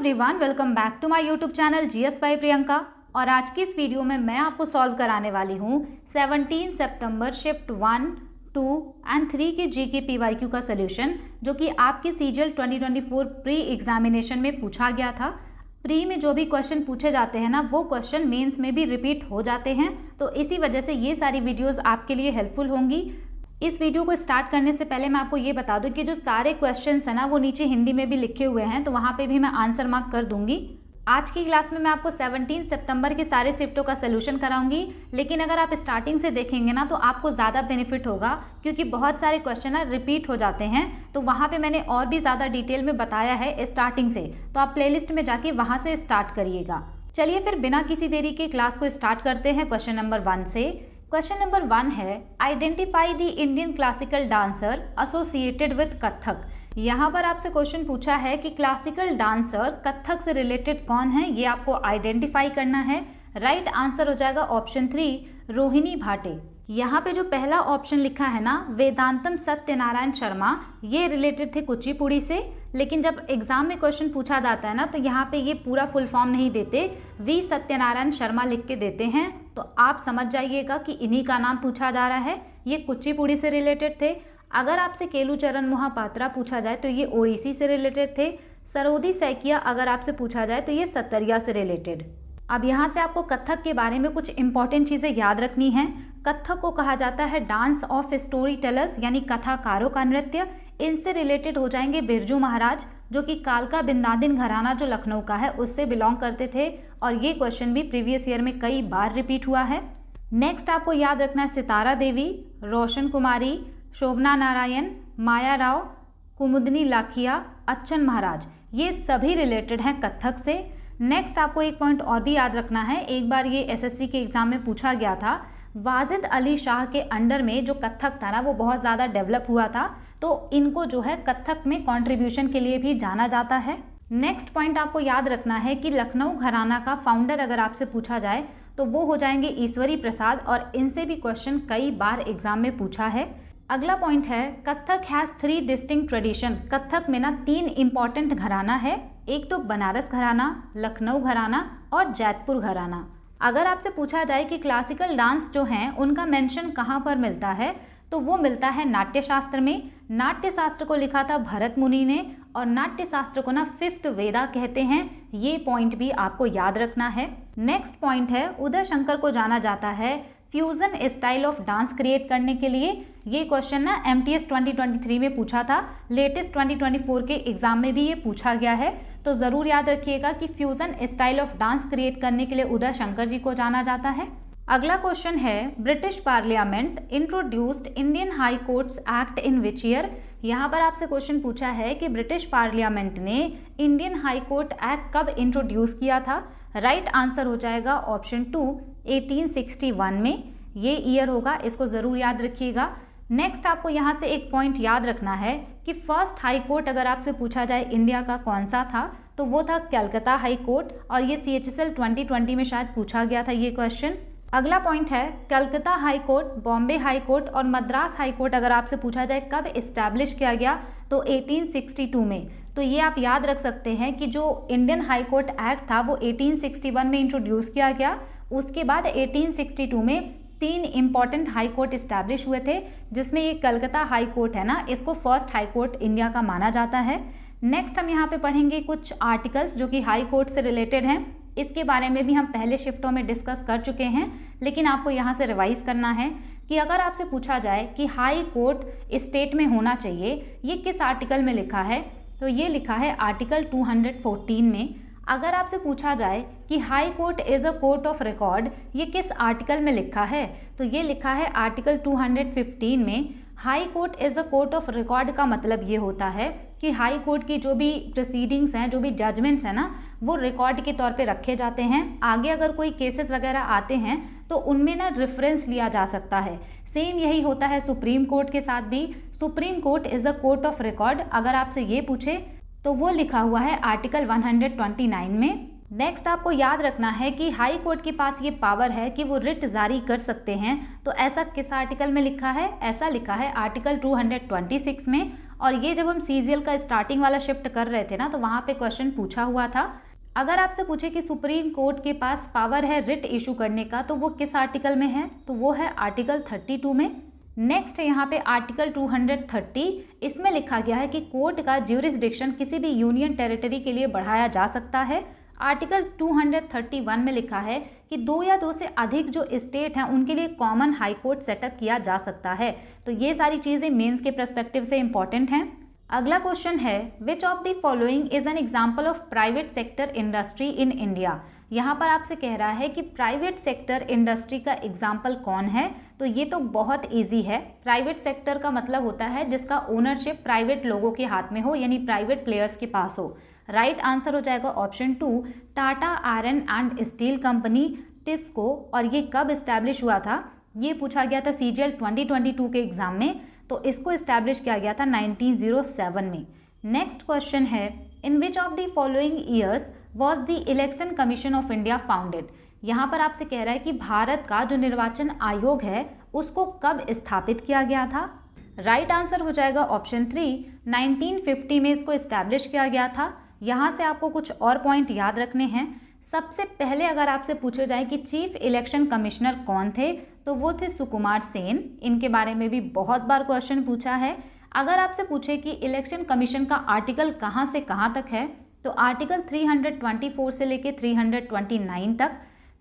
Everyone, welcome back to my YouTube channel GS by Priyanka. और आज की इस वीडियो में मैं आपको सॉल्व कराने वाली हूँ 17 सितंबर शिफ्ट 1, 2 एंड 3 के जीके पीवाईक्यू का सोल्यूशन, जो कि आपके सीजीएल 2024 प्री एग्जामिनेशन में पूछा गया था। प्री में जो भी क्वेश्चन पूछे जाते हैं ना, वो क्वेश्चन मेंस में भी रिपीट हो जाते हैं, तो इसी वजह से ये सारी वीडियोस आपके लिए हेल्पफुल होंगी। इस वीडियो को स्टार्ट करने से पहले मैं आपको ये बता दूं कि जो सारे क्वेश्चंस हैं ना, वो नीचे हिंदी में भी लिखे हुए हैं, तो वहाँ पे भी मैं आंसर मार्क कर दूंगी। आज की क्लास में मैं आपको 17 सितंबर के सारे शिफ्टों का सोल्यूशन कराऊंगी, लेकिन अगर आप स्टार्टिंग से देखेंगे ना तो आपको ज़्यादा बेनिफिट होगा, क्योंकि बहुत सारे क्वेश्चन ना रिपीट हो जाते हैं। तो वहाँ पे मैंने और भी ज़्यादा डिटेल में बताया है स्टार्टिंग से, तो आप प्लेलिस्ट में जाके वहाँ से स्टार्ट करिएगा। चलिए फिर बिना किसी देरी के क्लास को स्टार्ट करते हैं क्वेश्चन नंबर 1 से। क्वेश्चन नंबर 1 है, identify the Indian classical dancer associated with Kathak. यहाँ पर आपसे क्वेश्चन पूछा है कि क्लासिकल डांसर कथक से रिलेटेड कौन है, ये आपको आइडेंटिफाई करना है। राइट आंसर हो जाएगा ऑप्शन 3, रोहिणी भाटे। यहाँ पे जो पहला ऑप्शन लिखा है ना, वेदांतम सत्यनारायण शर्मा, ये रिलेटेड थे कुचिपुड़ी से, लेकिन जब एग्जाम में क्वेश्चन पूछा जाता है ना, तो यहाँ पे ये पूरा फुल फॉर्म नहीं देते, वी सत्यनारायण शर्मा लिख के देते हैं। तो आप समझ जाइएगा कि इन्हीं का नाम पूछा जा रहा है, ये कुचिपुड़ी से रिलेटेड थे। अगर आपसे केलुचरण मोहापात्रा पूछा जाए तो ये ओडिसी से रिलेटेड थे। सरोदी सैकिया अगर आपसे पूछा जाए तो ये सतरिया से रिलेटेड। अब यहाँ से आपको कथक के बारे में कुछ इंपॉर्टेंट चीज़ें याद रखनी हैं। कथक को कहा जाता है डांस ऑफ स्टोरी टेलर्स, यानी कथाकारों का नृत्य। इनसे रिलेटेड हो जाएंगे बिरजू महाराज, जो कि कालका बिंदादिन घराना जो लखनऊ का है उससे बिलोंग करते थे, और ये क्वेश्चन भी प्रीवियस ईयर में कई बार रिपीट हुआ है। नेक्स्ट आपको याद रखना है सितारा देवी, रोशन कुमारी, शोभना नारायण, माया राव, कुमुदनी लाखिया, अच्छन महाराज, ये सभी रिलेटेड हैं कथक से। नेक्स्ट आपको एक पॉइंट और भी याद रखना है, एक बार ये एसएससी के एग्जाम में पूछा गया था। वाजिद अली शाह के अंडर में जो कथक था ना, वो बहुत ज़्यादा डेवलप हुआ था, तो इनको जो है कथक में कंट्रीब्यूशन के लिए भी जाना जाता है। नेक्स्ट पॉइंट आपको याद रखना है कि लखनऊ घराना का फाउंडर अगर आपसे पूछा जाए तो वो हो जाएंगे ईश्वरी प्रसाद, और इनसे भी क्वेश्चन कई बार एग्जाम में पूछा है। अगला पॉइंट है, Kathak has 3 distinct tradition. Kathak में ना 3 इंपॉर्टेंट घराना है, एक तो बनारस घराना, लखनऊ घराना और जैतपुर घराना। अगर आपसे पूछा जाए कि क्लासिकल डांस जो हैं उनका मेंशन कहाँ पर मिलता है, तो वो मिलता है नाट्यशास्त्र में। नाट्यशास्त्र को लिखा था भरत मुनि ने, और नाट्यशास्त्र को ना 5th वेदा कहते हैं, ये पॉइंट भी आपको याद रखना है। नेक्स्ट पॉइंट है, उदय शंकर को जाना जाता है fusion style of dance create करने के लिए। ये क्वेश्चन ना MTS 2023 में पूछा था, लेटेस्ट 2024 के एग्जाम में भी ये पूछा गया है, तो ज़रूर याद रखिएगा कि fusion style of dance create करने के लिए उदय शंकर जी को जाना जाता है। अगला क्वेश्चन है, British parliament introduced Indian high courts act in which year. यहाँ पर आपसे क्वेश्चन पूछा है कि ब्रिटिश पार्लियामेंट ने इंडियन हाई कोर्ट एक्ट कब इंट्रोड्यूस किया था। राइट आंसर हो जाएगा ऑप्शन 2, 1861 में, ये ईयर होगा, इसको ज़रूर याद रखिएगा। नेक्स्ट आपको यहाँ से एक पॉइंट याद रखना है कि फर्स्ट हाई कोर्ट अगर आपसे पूछा जाए इंडिया का कौन सा था, तो वो था कलकत्ता हाई कोर्ट, और ये CHSL 2020 में शायद पूछा गया था ये क्वेश्चन। अगला पॉइंट है, Calcutta high court, Bombay high court और मद्रास हाई कोर्ट अगर आपसे पूछा जाए कब इस्टेब्लिश किया गया, तो 1862 में। तो ये आप याद रख सकते हैं कि जो इंडियन हाई कोर्ट एक्ट था वो 1861 में इंट्रोड्यूस किया गया। उसके बाद 1862 में 3 इंपॉर्टेंट हाई कोर्ट इस्टेब्लिश हुए थे, जिसमें ये कलकत्ता हाई कोर्ट है ना, इसको फर्स्ट हाई कोर्ट इंडिया का माना जाता है। नेक्स्ट हम यहाँ पे पढ़ेंगे कुछ आर्टिकल्स जो कि हाई कोर्ट से रिलेटेड हैं। इसके बारे में भी हम पहले शिफ्टों में डिस्कस कर चुके हैं, लेकिन आपको यहाँ से रिवाइज करना है कि अगर आपसे पूछा जाए कि हाई कोर्ट स्टेट में होना चाहिए, ये किस आर्टिकल में लिखा है, तो ये लिखा है आर्टिकल 214 में। अगर आपसे पूछा जाए कि high court is a court of record, ये किस आर्टिकल में लिखा है, तो ये लिखा है आर्टिकल 215 में। High court is a court of record का मतलब ये होता है कि हाई कोर्ट की जो भी प्रोसीडिंग्स हैं, जो भी जजमेंट्स हैं ना, वो रिकॉर्ड के तौर पे रखे जाते हैं। आगे अगर कोई केसेस वगैरह आते हैं तो उनमें ना रेफरेंस लिया जा सकता है। सेम यही होता है सुप्रीम कोर्ट के साथ भी। Supreme court is a court of record अगर आपसे ये पूछे तो वो लिखा हुआ है आर्टिकल 129 में। नेक्स्ट आपको याद रखना है कि हाई कोर्ट के पास ये पावर है कि वो रिट जारी कर सकते हैं, तो ऐसा किस आर्टिकल में लिखा है, ऐसा लिखा है आर्टिकल 226 में। और ये जब हम CGL का स्टार्टिंग वाला शिफ्ट कर रहे थे ना, तो वहाँ पे क्वेश्चन पूछा हुआ था। अगर आपसे पूछे कि सुप्रीम कोर्ट के पास पावर है रिट इशू करने का, तो वो किस आर्टिकल में है, तो वो है आर्टिकल 32 में। नेक्स्ट यहाँ पे आर्टिकल 230, इसमें लिखा गया है कि कोर्ट का ज्यूरिसडिक्शन किसी भी यूनियन टेरिटरी के लिए बढ़ाया जा सकता है। आर्टिकल 231 में लिखा है कि 2 या 2 से अधिक जो स्टेट हैं उनके लिए कॉमन हाई कोर्ट सेटअप किया जा सकता है। तो ये सारी चीज़ें मेंस के पर्सपेक्टिव से इंपॉर्टेंट हैं। अगला क्वेश्चन है, which of the following is an example of private sector industry in India. यहाँ पर आपसे कह रहा है कि प्राइवेट सेक्टर इंडस्ट्री का एग्जाम्पल कौन है, तो ये तो बहुत इजी है। प्राइवेट सेक्टर का मतलब होता है जिसका ओनरशिप प्राइवेट लोगों के हाथ में हो, यानी प्राइवेट प्लेयर्स के पास हो। राइट आंसर हो जाएगा option 2, Tata iron and steel company, TISCO. और ये कब इस्टेब्लिश हुआ था, ये पूछा गया था CGL 2022 के एग्जाम में, तो इसको इस्टेब्लिश किया गया था 1907 में। नेक्स्ट क्वेश्चन है, in which of the following years was the Election Commission of India founded. यहाँ पर आपसे कह रहा है कि भारत का जो निर्वाचन आयोग है उसको कब स्थापित किया गया था। राइट आंसर हो जाएगा ऑप्शन 3, 1950 में इसको इस्टेब्लिश किया गया था। यहाँ से आपको कुछ और पॉइंट याद रखने हैं। सबसे पहले अगर आपसे पूछे जाए कि चीफ इलेक्शन कमिश्नर कौन थे, तो वो थे सुकुमार सेन। इनके बारे में भी बहुत बार क्वेश्चन पूछा है। अगर आपसे पूछे कि इलेक्शन कमीशन का आर्टिकल कहाँ से कहाँ तक है, तो आर्टिकल 324 से लेके 329 तक।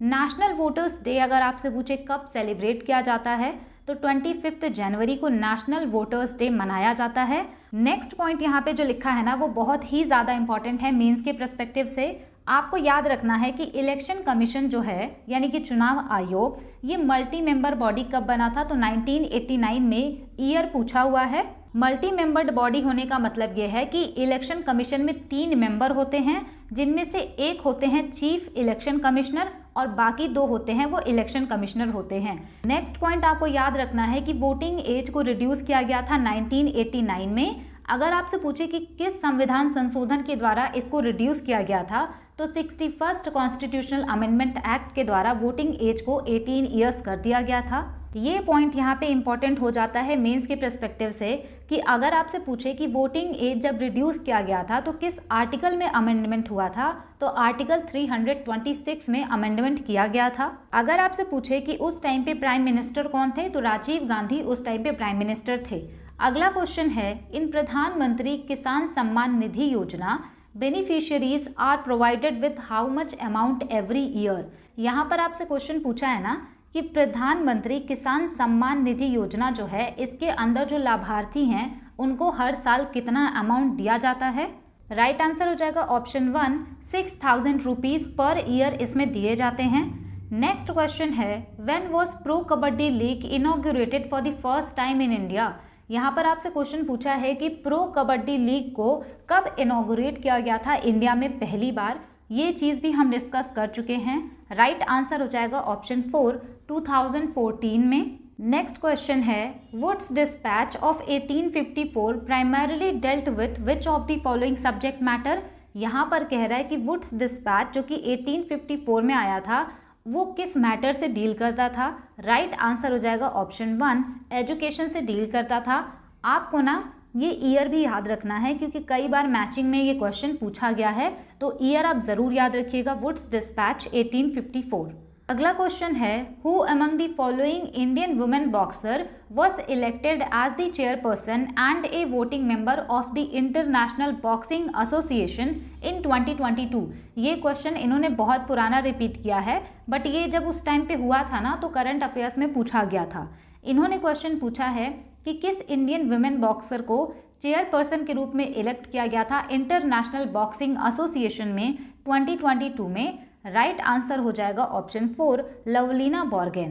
नेशनल वोटर्स डे अगर आपसे पूछे कब सेलिब्रेट किया जाता है, तो 25 जनवरी को नेशनल वोटर्स डे मनाया जाता है। नेक्स्ट पॉइंट यहाँ पे जो लिखा है ना, वो बहुत ही ज़्यादा इंपॉर्टेंट है मेंस के पर्सपेक्टिव से। आपको याद रखना है कि इलेक्शन कमीशन जो है, यानी कि चुनाव आयोग, ये मल्टी मेंबर बॉडी कब बना था, तो 1989 में ईयर पूछा हुआ है। मल्टी मेंबर्ड बॉडी होने का मतलब ये है कि इलेक्शन कमीशन में 3 मेंबर होते हैं, जिनमें से एक होते हैं चीफ इलेक्शन कमिश्नर और बाकी 2 होते हैं वो इलेक्शन कमिश्नर होते हैं। नेक्स्ट पॉइंट आपको याद रखना है कि वोटिंग एज को रिड्यूस किया गया था 1989 में। अगर आपसे पूछे कि किस संविधान संशोधन के द्वारा इसको रिड्यूस किया गया था, तो 61st कॉन्स्टिट्यूशनल अमेंडमेंट एक्ट के द्वारा वोटिंग एज को 18 ईयर्स कर दिया गया था। ये पॉइंट यहाँ पे इंपॉर्टेंट हो जाता है मेंस के पर्सपेक्टिव से कि अगर आपसे पूछे कि वोटिंग एज जब रिड्यूस किया गया था तो किस आर्टिकल में अमेंडमेंट हुआ था, तो आर्टिकल 326 में अमेंडमेंट किया गया था। अगर आपसे पूछे कि उस टाइम पे प्राइम मिनिस्टर कौन थे, तो राजीव गांधी उस टाइम पे प्राइम मिनिस्टर थे। अगला क्वेश्चन है, इन प्रधानमंत्री किसान Samman Nidhi Yojana beneficiaries are provided with how much amount every year. यहाँ पर आपसे क्वेश्चन पूछा है ना कि प्रधानमंत्री किसान सम्मान निधि योजना जो है, इसके अंदर जो लाभार्थी हैं उनको हर साल कितना अमाउंट दिया जाता है। राइट आंसर हो जाएगा ऑप्शन 1, 6000 रुपीज़ पर ईयर इसमें दिए जाते हैं। नेक्स्ट क्वेश्चन है, when was pro kabaddi league inaugurated for the first time in India. यहाँ पर आपसे क्वेश्चन पूछा है कि प्रो कबड्डी लीग को कब इनॉग्रेट किया गया था इंडिया में पहली बार। ये चीज़ भी हम डिस्कस कर चुके हैं। राइट आंसर हो जाएगा ऑप्शन 4, 2014 में। नेक्स्ट क्वेश्चन है, Wood's dispatch of 1854 primarily dealt with which of the following subject matter. यहाँ पर कह रहा है कि वुड्स डिस्पैच जो कि 1854 में आया था, वो किस मैटर से डील करता था। राइट आंसर हो जाएगा ऑप्शन 1, एजुकेशन से डील करता था। आपको ना ये ईयर भी याद रखना है क्योंकि कई बार मैचिंग में ये क्वेश्चन पूछा गया है, तो ईयर आप ज़रूर याद रखिएगा, वुड्स डिस्पैच 1854। अगला क्वेश्चन है, who among the following Indian women boxer was elected as the chairperson and a voting member of the International Boxing Association in 2022। ये क्वेश्चन इन्होंने बहुत पुराना रिपीट किया है, बट ये जब उस टाइम पे हुआ था ना, तो करंट अफेयर्स में पूछा गया था। इन्होंने क्वेश्चन पूछा है कि किस इंडियन वुमेन बॉक्सर को चेयरपर्सन के रूप में इलेक्ट किया गया था इंटरनेशनल बॉक्सिंग एसोसिएशन में 2022 में। राइट आंसर हो जाएगा option 4, Lovlina bargain.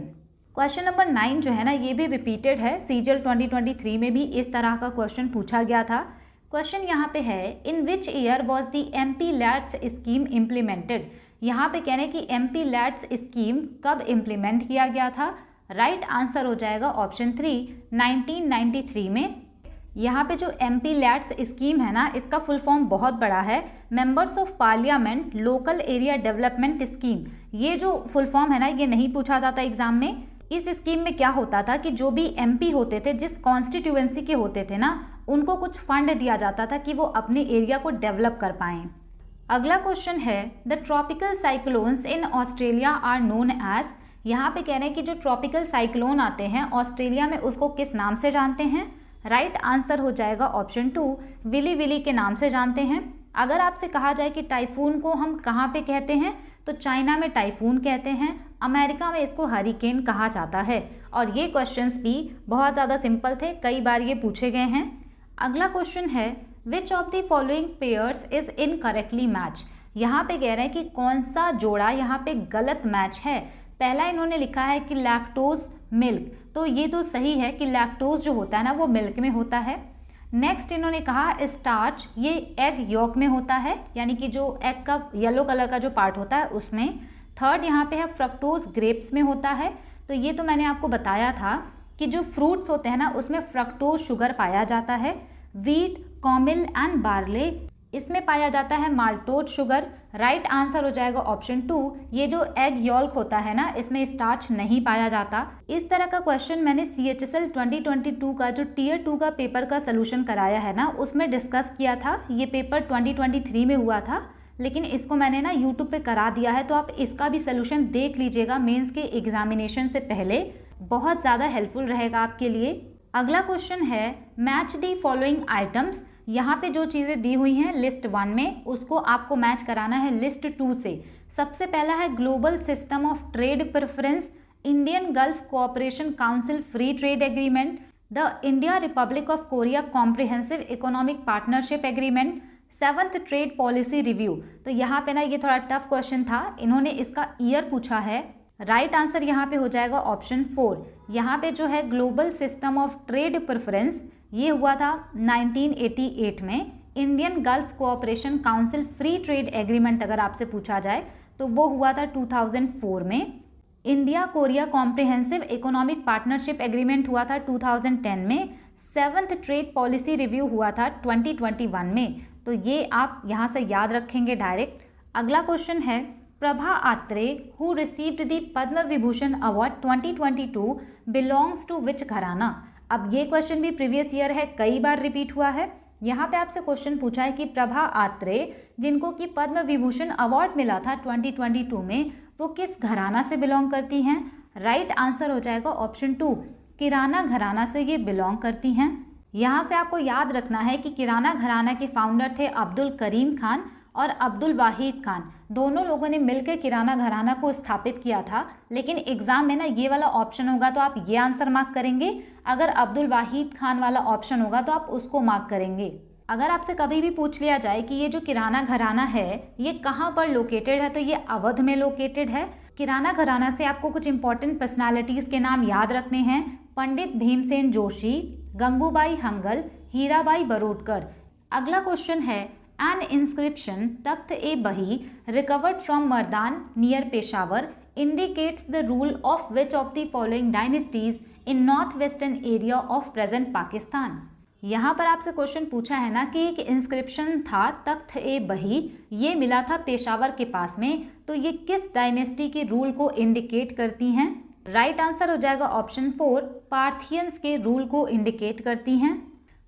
Question number 9 जो है ना, ये भी रिपीटेड है, CGL 2023 में भी इस तरह का क्वेश्चन पूछा गया था। क्वेश्चन यहाँ पे है, in which year was the MP LADS scheme implemented. यहाँ पे कह रहे हैं कि MP लैट्स स्कीम कब इम्प्लीमेंट किया गया था। राइट आंसर हो जाएगा ऑप्शन 3, 1993 में। यहाँ पे जो MP लैट्स स्कीम है ना, इसका फुल फॉर्म बहुत बड़ा है, members of parliament local area development scheme. ये जो फुल फॉर्म है ना, ये नहीं पूछा जाता एग्जाम में। इस स्कीम में क्या होता था कि जो भी एमपी होते थे, जिस कॉन्स्टिट्यूएंसी के होते थे ना, उनको कुछ फंड दिया जाता था कि वो अपने एरिया को डेवलप कर पाएं। अगला क्वेश्चन है the tropical cyclones in Australia are known as. यहाँ पे कह रहे हैं कि जो ट्रॉपिकल साइक्लोन आते हैं ऑस्ट्रेलिया में उसको किस नाम से जानते हैं। राइट आंसर हो जाएगा ऑप्शन 2, विली विली के नाम से जानते हैं। अगर आपसे कहा जाए कि टाइफून को हम कहाँ पे कहते हैं, तो चाइना में टाइफून कहते हैं, अमेरिका में इसको हरिकेन कहा जाता है। और ये क्वेश्चंस भी बहुत ज़्यादा सिंपल थे, कई बार ये पूछे गए हैं। अगला क्वेश्चन है which of the following pairs is incorrectly match. यहाँ पे कह रहे हैं कि कौन सा जोड़ा यहाँ पे गलत मैच है। पहला इन्होंने लिखा है कि लैक्टोज मिल्क, तो ये तो सही है कि लैक्टोज जो होता है ना वो मिल्क में होता है। नेक्स्ट इन्होंने कहा स्टार्च, ये एग यॉक में होता है, यानी कि जो एग का येलो कलर का जो पार्ट होता है उसमें। थर्ड यहाँ पे है फ्रक्टोज ग्रेप्स में होता है, तो ये तो मैंने आपको बताया था कि जो फ्रूट्स होते हैं ना उसमें फ्रक्टोज शुगर पाया जाता है। वीट, कॉमिल एंड बार्ले, इसमें पाया जाता है माल्टोज शुगर। राइट आंसर हो जाएगा ऑप्शन 2, ये जो एग यॉल्क होता है ना इसमें स्टार्च नहीं पाया जाता। इस तरह का क्वेश्चन मैंने CHSL 2022 का जो टियर 2 का पेपर का सोल्यूशन कराया है ना उसमें डिस्कस किया था। ये पेपर 2023 में हुआ था, लेकिन इसको मैंने ना यूट्यूब पे करा दिया है, तो आप इसका भी सोल्यूशन देख लीजिएगा मेंस के एग्जामिनेशन से पहले, बहुत ज़्यादा हेल्पफुल रहेगा आपके लिए। अगला क्वेश्चन है मैच दी फॉलोइंग आइटम्स। यहाँ पे जो चीज़ें दी हुई हैं लिस्ट 1 में उसको आपको मैच कराना है लिस्ट 2 से। सबसे पहला है global system of trade preference, Indian gulf cooperation council free trade agreement, the India Republic of Korea comprehensive economic partnership agreement, 7th trade policy review. तो यहाँ पे ना ये थोड़ा टफ क्वेश्चन था, इन्होंने इसका ईयर पूछा है। राइट आंसर यहाँ पे हो जाएगा ऑप्शन 4। यहाँ पे जो है global system of trade preference ये हुआ था 1988 में। Indian gulf cooperation council free trade agreement अगर आपसे पूछा जाए तो वो हुआ था 2004 में। India Korea comprehensive economic partnership agreement हुआ था 2010 में। 7th ट्रेड पॉलिसी रिव्यू हुआ था 2021 में। तो ये आप यहाँ से याद रखेंगे डायरेक्ट। अगला क्वेश्चन है Prabha Atre who received the Padma Vibhushan award 2022 belongs to which gharana. अब ये क्वेश्चन भी प्रीवियस ईयर है, कई बार रिपीट हुआ है। यहाँ पे आपसे क्वेश्चन पूछा है कि प्रभा आत्रे जिनको कि पद्म विभूषण अवार्ड मिला था 2022 में, वो किस घराना से बिलोंग करती हैं। राइट आंसर हो जाएगा ऑप्शन 2, किराना घराना से ये बिलोंग करती हैं। यहाँ से आपको याद रखना है कि किराना घराना के फाउंडर थे अब्दुल करीम खान और अब्दुल वाहिद खान। दोनों लोगों ने मिलकर किराना घराना को स्थापित किया था, लेकिन एग्जाम में ना ये वाला ऑप्शन होगा तो आप ये आंसर मार्क करेंगे, अगर अब्दुल वाहिद खान वाला ऑप्शन होगा तो आप उसको मार्क करेंगे। अगर आपसे कभी भी पूछ लिया जाए कि ये जो किराना घराना है ये कहाँ पर लोकेटेड है, तो ये अवध में लोकेटेड है। किराना घराना से आपको कुछ इंपॉर्टेंट पर्सनालिटीज के नाम याद रखने हैं, पंडित भीमसेन जोशी, गंगूबाई हंगल, हीराबाई बरोडकर। अगला क्वेश्चन है एन इंस्क्रिप्शन तख्त ए बही recovered from Mardan near Peshawar indicates the rule of which of the following dynasties in north western area of present Pakistan. यहाँ पर आपसे क्वेश्चन पूछा है ना कि एक इंस्क्रिप्शन था तख्त ए बही, ये मिला था पेशावर के पास में, तो ये किस डायनेस्टी के रूल को इंडिकेट करती हैं। राइट आंसर हो जाएगा ऑप्शन 4, पार्थियंस के रूल को इंडिकेट करती हैं।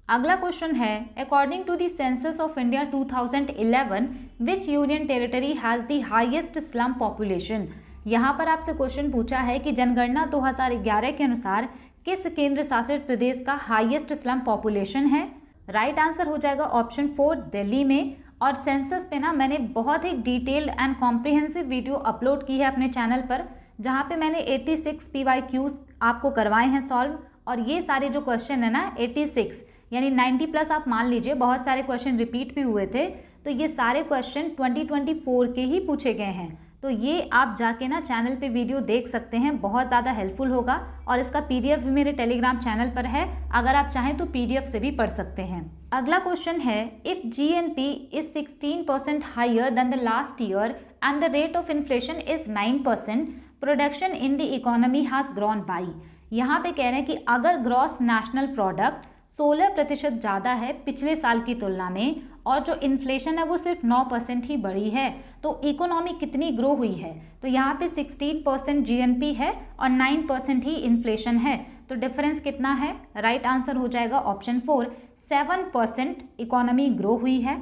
अगला क्वेश्चन है according to the census of India 2011 which union territory has the highest slum population. यहाँ पर आपसे क्वेश्चन पूछा है कि जनगणना 2011 के अनुसार किस केंद्र शासित प्रदेश का हाईएस्ट स्लम पॉपुलेशन है। राइट आंसर हो जाएगा ऑप्शन 4, दिल्ली में। और सेंसस पे ना मैंने बहुत ही detailed and comprehensive video upload की है अपने चैनल पर, जहाँ पे मैंने 86 PYQs आपको करवाए हैं सॉल्व। और ये सारे जो क्वेश्चन है ना 86 यानी 90 प्लस आप मान लीजिए, बहुत सारे क्वेश्चन रिपीट भी हुए थे, तो ये सारे क्वेश्चन 2024 के ही पूछे गए हैं। तो ये आप जाके ना चैनल पे वीडियो देख सकते हैं, बहुत ज़्यादा हेल्पफुल होगा। और इसका PDF भी मेरे टेलीग्राम चैनल पर है, अगर आप चाहें तो PDF से भी पढ़ सकते हैं। अगला क्वेश्चन है if GNP is 16% higher than the last year and the rate of inflation is 9%, production in the economy has grown by. यहाँ पे कह रहे हैं कि अगर ग्रॉस नेशनल प्रोडक्ट 16% ज़्यादा है पिछले साल की तुलना में और जो इन्फ्लेशन है वो सिर्फ 9% ही बढ़ी है। तो इकोनॉमी कितनी ग्रो हुई है, तो यहाँ पे 16% जीएनपी है और 9% ही इन्फ्लेशन है। तो डिफरेंस कितना है? राइट आंसर हो जाएगा ऑप्शन 4, 7% इकोनॉमी ग्रो हुई है।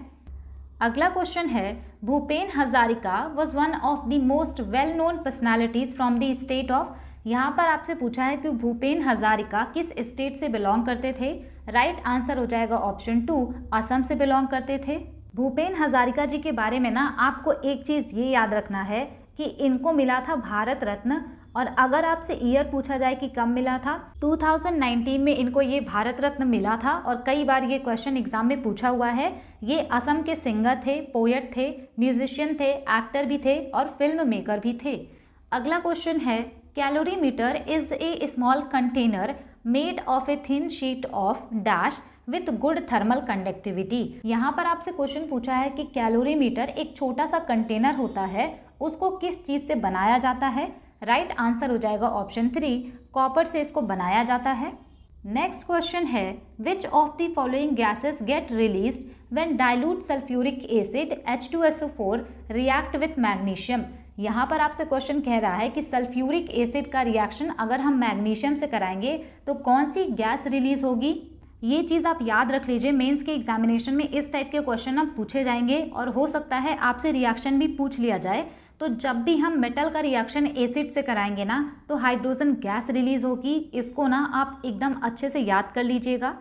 अगला क्वेश्चन है, Bhupen Hazarika was one of the most well known personalities from the state of. यहाँ पर आपसे पूछा है कि भूपेन हजारिका किस स्टेट से बिलोंग करते थे। राइट आंसर हो जाएगा ऑप्शन 2, असम से बिलोंग करते थे। भूपेन हजारिका जी के बारे में ना आपको एक चीज़ ये याद रखना है कि इनको मिला था भारत रत्न, और अगर आपसे ईयर पूछा जाए कि कब मिला था, 2019 में इनको ये भारत रत्न मिला था। और कई बार ये क्वेश्चन एग्जाम में पूछा हुआ है। ये असम के सिंगर थे, पोएट थे, म्यूजिशियन थे, एक्टर भी थे और फिल्म मेकर भी थे। अगला क्वेश्चन है, calorimeter is a small container made of a thin sheet of dash with good thermal conductivity. यहाँ पर आपसे क्वेश्चन पूछा है कि कैलोरीमीटर एक छोटा सा कंटेनर होता है, उसको किस चीज़ से बनाया जाता है। राइट आंसर हो जाएगा ऑप्शन 3, कॉपर से इसको बनाया जाता है। नेक्स्ट क्वेश्चन है, which of the following gases gate released when dilute sulphuric acid H2SO4 react with magnesium. यहाँ पर आपसे क्वेश्चन कह रहा है कि सल्फ्यूरिक एसिड का रिएक्शन अगर हम मैग्नीशियम से कराएंगे तो कौन सी गैस रिलीज होगी। ये चीज़ आप याद रख लीजिए, मेंस के एग्जामिनेशन में इस टाइप के क्वेश्चन अब पूछे जाएंगे और हो सकता है आपसे रिएक्शन भी पूछ लिया जाए। तो जब भी हम मेटल का रिएक्शन एसिड से कराएंगे ना तो हाइड्रोजन गैस रिलीज होगी। इसको ना आप एकदम अच्छे से याद कर लीजिएगा।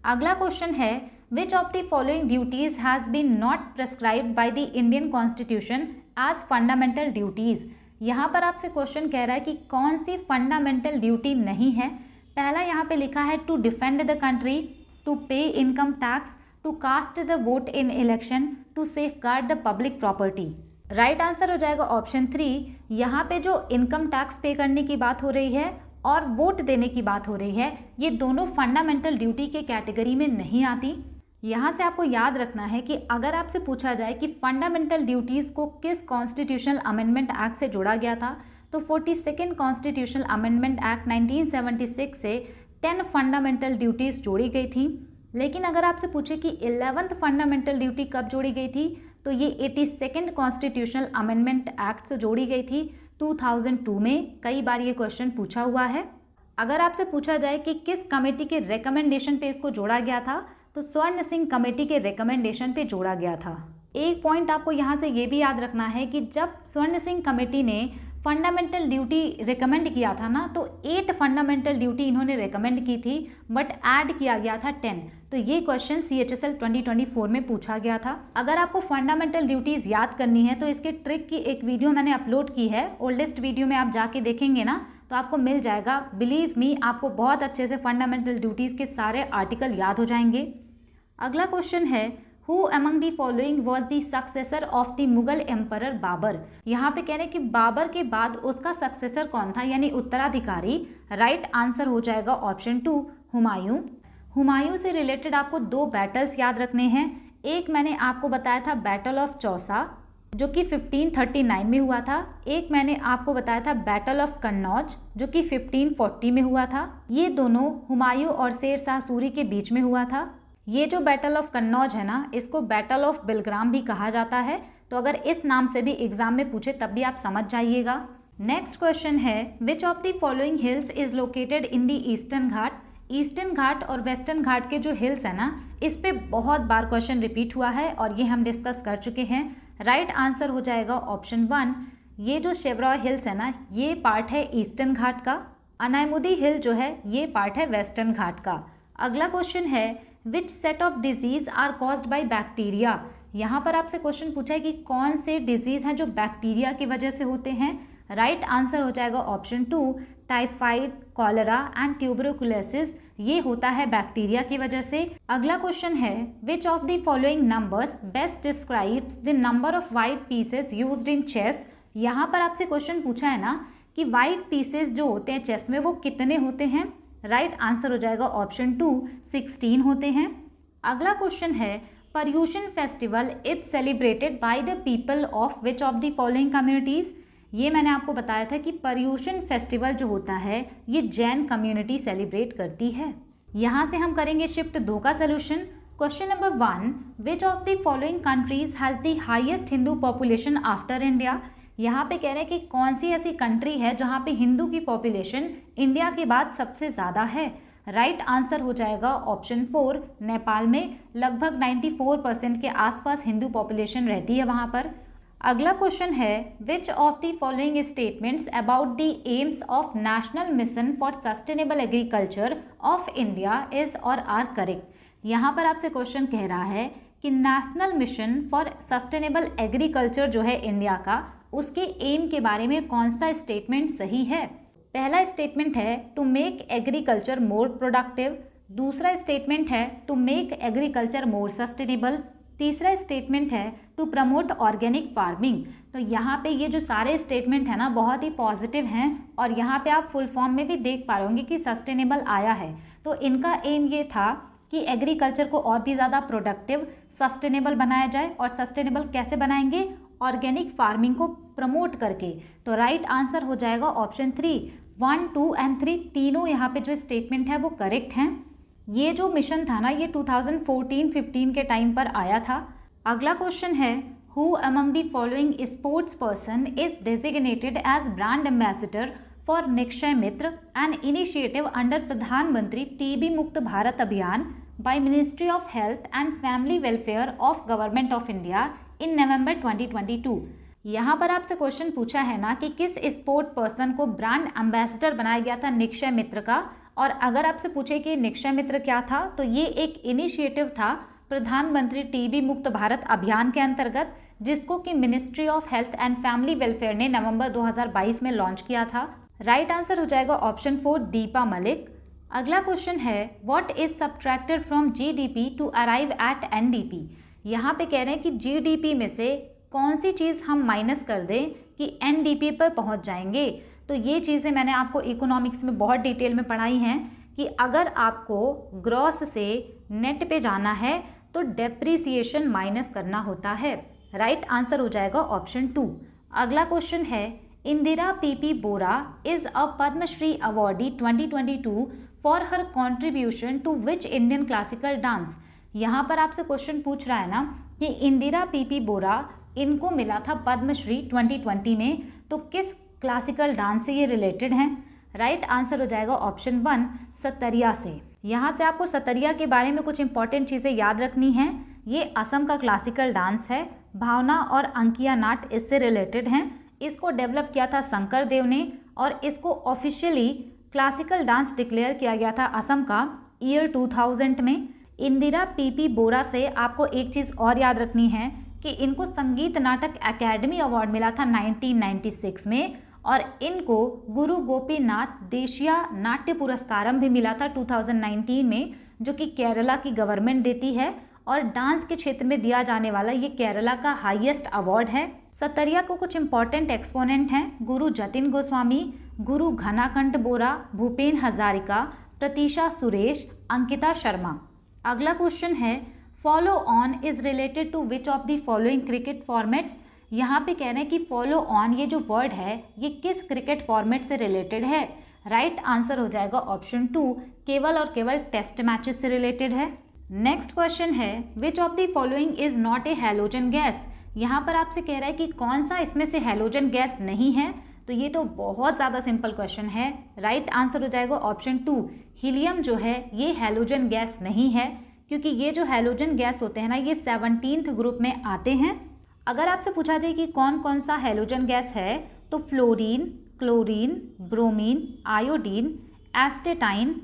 अगला क्वेश्चन है, which of the following duties has been not prescribed by the Indian constitution as fundamental duties. यहाँ पर आपसे क्वेश्चन कह रहा है कि कौन सी फंडामेंटल ड्यूटी नहीं है। पहला यहाँ पे लिखा है to defend the country, to pay income tax, to cast the vote in election, to safeguard the public property. Right answer हो जाएगा ऑप्शन 3। यहाँ पे जो इनकम टैक्स पे करने की बात हो रही है और वोट देने की बात हो रही है, ये दोनों फंडामेंटल ड्यूटी के कैटेगरी में नहीं आती। यहाँ से आपको याद रखना है कि अगर आपसे पूछा जाए कि फंडामेंटल ड्यूटीज़ को किस कॉन्स्टिट्यूशनल अमेंडमेंट एक्ट से जोड़ा गया था, तो 42nd कॉन्स्टिट्यूशनल अमेंडमेंट एक्ट 1976 से 10 फंडामेंटल ड्यूटीज़ जोड़ी गई थी। लेकिन अगर आपसे पूछे कि 11th फंडामेंटल ड्यूटी कब जोड़ी गई थी, तो ये 82nd कॉन्स्टिट्यूशनल अमेंडमेंट एक्ट से जोड़ी गई थी 2002 में। कई बार ये क्वेश्चन पूछा हुआ है। अगर आपसे पूछा जाए कि किस कमेटी के रिकमेंडेशन पे इसको जोड़ा गया था, तो स्वर्ण सिंह कमेटी के रिकमेंडेशन पे जोड़ा गया था। एक पॉइंट आपको यहाँ से ये भी याद रखना है कि जब स्वर्ण सिंह कमेटी ने फंडामेंटल ड्यूटी रिकमेंड किया था ना, तो 8 फंडामेंटल ड्यूटी इन्होंने रिकमेंड की थी, बट ऐड किया गया था 10। तो ये क्वेश्चन CHSL 2024 में पूछा गया था। अगर आपको फंडामेंटल ड्यूटीज़ याद करनी है तो इसके ट्रिक की एक वीडियो मैंने अपलोड की है, ओल्डेस्ट वीडियो में आप जाके देखेंगे ना तो आपको मिल जाएगा। बिलीव मी, आपको बहुत अच्छे से फंडामेंटल ड्यूटीज़ के सारे आर्टिकल याद हो जाएंगे। अगला क्वेश्चन है, who among the following was the successor of the Mughal emperor Babar. यहाँ पे कह रहे हैं कि बाबर के बाद उसका सक्सेसर कौन था, यानी उत्तराधिकारी। राइट आंसर हो जाएगा ऑप्शन 2, हुमायूं। हुमायूं से रिलेटेड आपको 2 बैटल्स याद रखने हैं। एक मैंने आपको बताया था बैटल ऑफ चौसा जो कि 1539 में हुआ था। एक मैंने आपको बताया था बैटल ऑफ कन्नौज जो कि 1540 में हुआ था। ये दोनों हुमायूं और शेर शाह सूरी के बीच में हुआ था। ये जो बैटल ऑफ कन्नौज है ना, इसको बैटल ऑफ बिलग्राम भी कहा जाता है। तो अगर इस नाम से भी एग्जाम में पूछे तब भी आप समझ जाइएगा। नेक्स्ट क्वेश्चन है, which of the following hills is located in the Eastern Ghat. Eastern Ghat और वेस्टर्न घाट के जो हिल्स है ना, इस पे बहुत बार क्वेश्चन रिपीट हुआ है और ये हम डिस्कस कर चुके हैं। राइट आंसर हो जाएगा ऑप्शन 1। ये जो शेवरॉय हिल्स है ना, ये पार्ट है ईस्टर्न घाट का। अनायमुदी हिल जो है ये पार्ट है वेस्टर्न घाट का। अगला क्वेश्चन है, which set of disease are caused by bacteria. यहाँ पर आपसे क्वेश्चन पूछा है कि कौन से डिजीज हैं जो बैक्टीरिया की वजह से होते हैं। राइट आंसर हो जाएगा option 2, typhoid, cholera and tuberculosis. ये होता है बैक्टीरिया की वजह से। अगला क्वेश्चन है, which of the following numbers best describes the number of white pieces used in chess. यहाँ पर आपसे क्वेश्चन पूछा है ना कि वाइट पीसेस जो होते हैं चेस में वो कितने होते हैं। राइट आंसर हो जाएगा ऑप्शन 2, 16 होते हैं। अगला क्वेश्चन है, Paryushan festival is celebrated by the people of which of the following communities. ये मैंने आपको बताया था कि पर्यूषण फेस्टिवल जो होता है ये जैन कम्युनिटी सेलिब्रेट करती है। यहाँ से हम करेंगे शिफ्ट 2 का solution. Question number 1, which of the following countries has the highest Hindu population after India. यहाँ पे कह रहे हैं कि कौन सी ऐसी कंट्री है जहाँ पे हिंदू की पॉपुलेशन इंडिया के बाद सबसे ज़्यादा है। राइट आंसर हो जाएगा ऑप्शन 4, नेपाल में लगभग 94% के आसपास हिंदू पॉपुलेशन रहती है वहाँ पर। अगला क्वेश्चन है, which of the following statements about the AIIMS of national mission for sustainable agriculture of India is और आर करेक्ट। यहाँ पर आपसे क्वेश्चन कह रहा है कि national mission for sustainable agriculture जो है इंडिया का, उसके एम के बारे में कौन सा स्टेटमेंट सही है। पहला स्टेटमेंट है to make agriculture more productive, दूसरा स्टेटमेंट है to make agriculture more sustainable, तीसरा स्टेटमेंट है टू प्रमोट ऑर्गेनिक फार्मिंग। तो यहाँ पे ये जो सारे स्टेटमेंट है ना बहुत ही पॉजिटिव हैं और यहाँ पे आप फुल फॉर्म में भी देख पा रहे होंगे कि सस्टेनेबल आया है। तो इनका एम ये था कि एग्रीकल्चर को और भी ज़्यादा प्रोडक्टिव सस्टेनेबल बनाया जाए। और सस्टेनेबल कैसे बनाएंगे, ऑर्गेनिक फार्मिंग को प्रमोट करके। तो राइट आंसर हो जाएगा ऑप्शन 3, 1, 2 एंड 3 तीनों यहाँ पे जो स्टेटमेंट है वो करेक्ट हैं। ये जो मिशन था ना ये 2014-15 के टाइम पर आया था। अगला क्वेश्चन है, who among the following sports person is designated as brand ambassador for Nikshay Mitra an initiative under Pradhan Mantri TB Mukt Bharat Abhiyan by Ministry of Health and Family Welfare of Government of India in November 2022। यहाँ पर आपसे question पूछा है ना कि किस sport person को brand ambassador बनाया गया था निक्षय मित्र का। और अगर आपसे पूछे कि निक्षय मित्र क्या था, तो ये एक इनिशिएटिव था प्रधानमंत्री टीबी मुक्त भारत अभियान के अंतर्गत, जिसको कि ministry of Health and Family welfare ने नवंबर 2022 में लॉन्च किया था। राइट आंसर हो जाएगा ऑप्शन 4, दीपा मलिक। अगला क्वेश्चन है, what is subtracted from GDP to arrive at NDP. यहाँ पे कह रहे हैं कि जीडीपी में से कौन सी चीज़ हम माइनस कर दें कि एनडीपी पर पहुँच जाएंगे। तो ये चीज़ें मैंने आपको इकोनॉमिक्स में बहुत डिटेल में पढ़ाई हैं कि अगर आपको ग्रॉस से नेट पे जाना है तो डेप्रिसिएशन माइनस करना होता है। राइट आंसर हो जाएगा ऑप्शन 2। अगला क्वेश्चन है, Indira PP Bora is a Padmashri awardee 2022 for her contribution to which Indian classical dance. यहाँ पर आपसे क्वेश्चन पूछ रहा है ना कि इंदिरा पीपी बोरा इनको मिला था पद्मश्री 2020 में, तो किस क्लासिकल डांस से ये रिलेटेड हैं। राइट आंसर हो जाएगा ऑप्शन 1, सतरिया से। यहाँ से आपको सतरिया के बारे में कुछ इंपॉर्टेंट चीज़ें याद रखनी हैं। ये असम का क्लासिकल डांस है, भावना और अंकिया नाट इससे रिलेटेड हैं। इसको डेवलप किया था शंकर देव ने और इसको ऑफिशियली क्लासिकल डांस डिक्लेयर किया गया था असम का ईयर 2000 में। इंदिरा पीपी बोरा से आपको एक चीज़ और याद रखनी है कि इनको संगीत नाटक अकेडमी अवार्ड मिला था 1996 में और इनको गुरु गोपीनाथ देशिया नाट्य पुरस्कारम भी मिला था 2019 में, जो कि केरला की गवर्नमेंट देती है और डांस के क्षेत्र में दिया जाने वाला ये केरला का हाईएस्ट अवार्ड है। सतरिया को कुछ इंपॉर्टेंट एक्सपोनेंट हैं, गुरु जतिन गोस्वामी, गुरु घनाकंठ बोरा, भूपेन हजारिका, प्रतीशा सुरेश, अंकिता शर्मा। अगला क्वेश्चन है, follow on is related to which of the following cricket formats. यहाँ पे कह रहे हैं कि फॉलो ऑन ये जो वर्ड है ये किस क्रिकेट फॉर्मेट से रिलेटेड है। राइट आंसर हो जाएगा ऑप्शन 2, केवल और केवल टेस्ट मैचेस से रिलेटेड है। नेक्स्ट क्वेश्चन है, which of the following is not a halogen gas. यहाँ पर आपसे कह रहा है कि कौन सा इसमें से हैलोजन गैस नहीं है। तो ये तो बहुत ज़्यादा सिंपल क्वेश्चन है। राइट आंसर हो जाएगा ऑप्शन 2, हीलियम जो है ये हैलोजन गैस नहीं है, क्योंकि ये जो हैलोजन गैस होते हैं ना ये 17th ग्रुप में आते हैं। अगर आपसे पूछा जाए कि कौन कौन सा हैलोजन गैस है, तो fluorine, chlorine, bromine, iodine, astatine,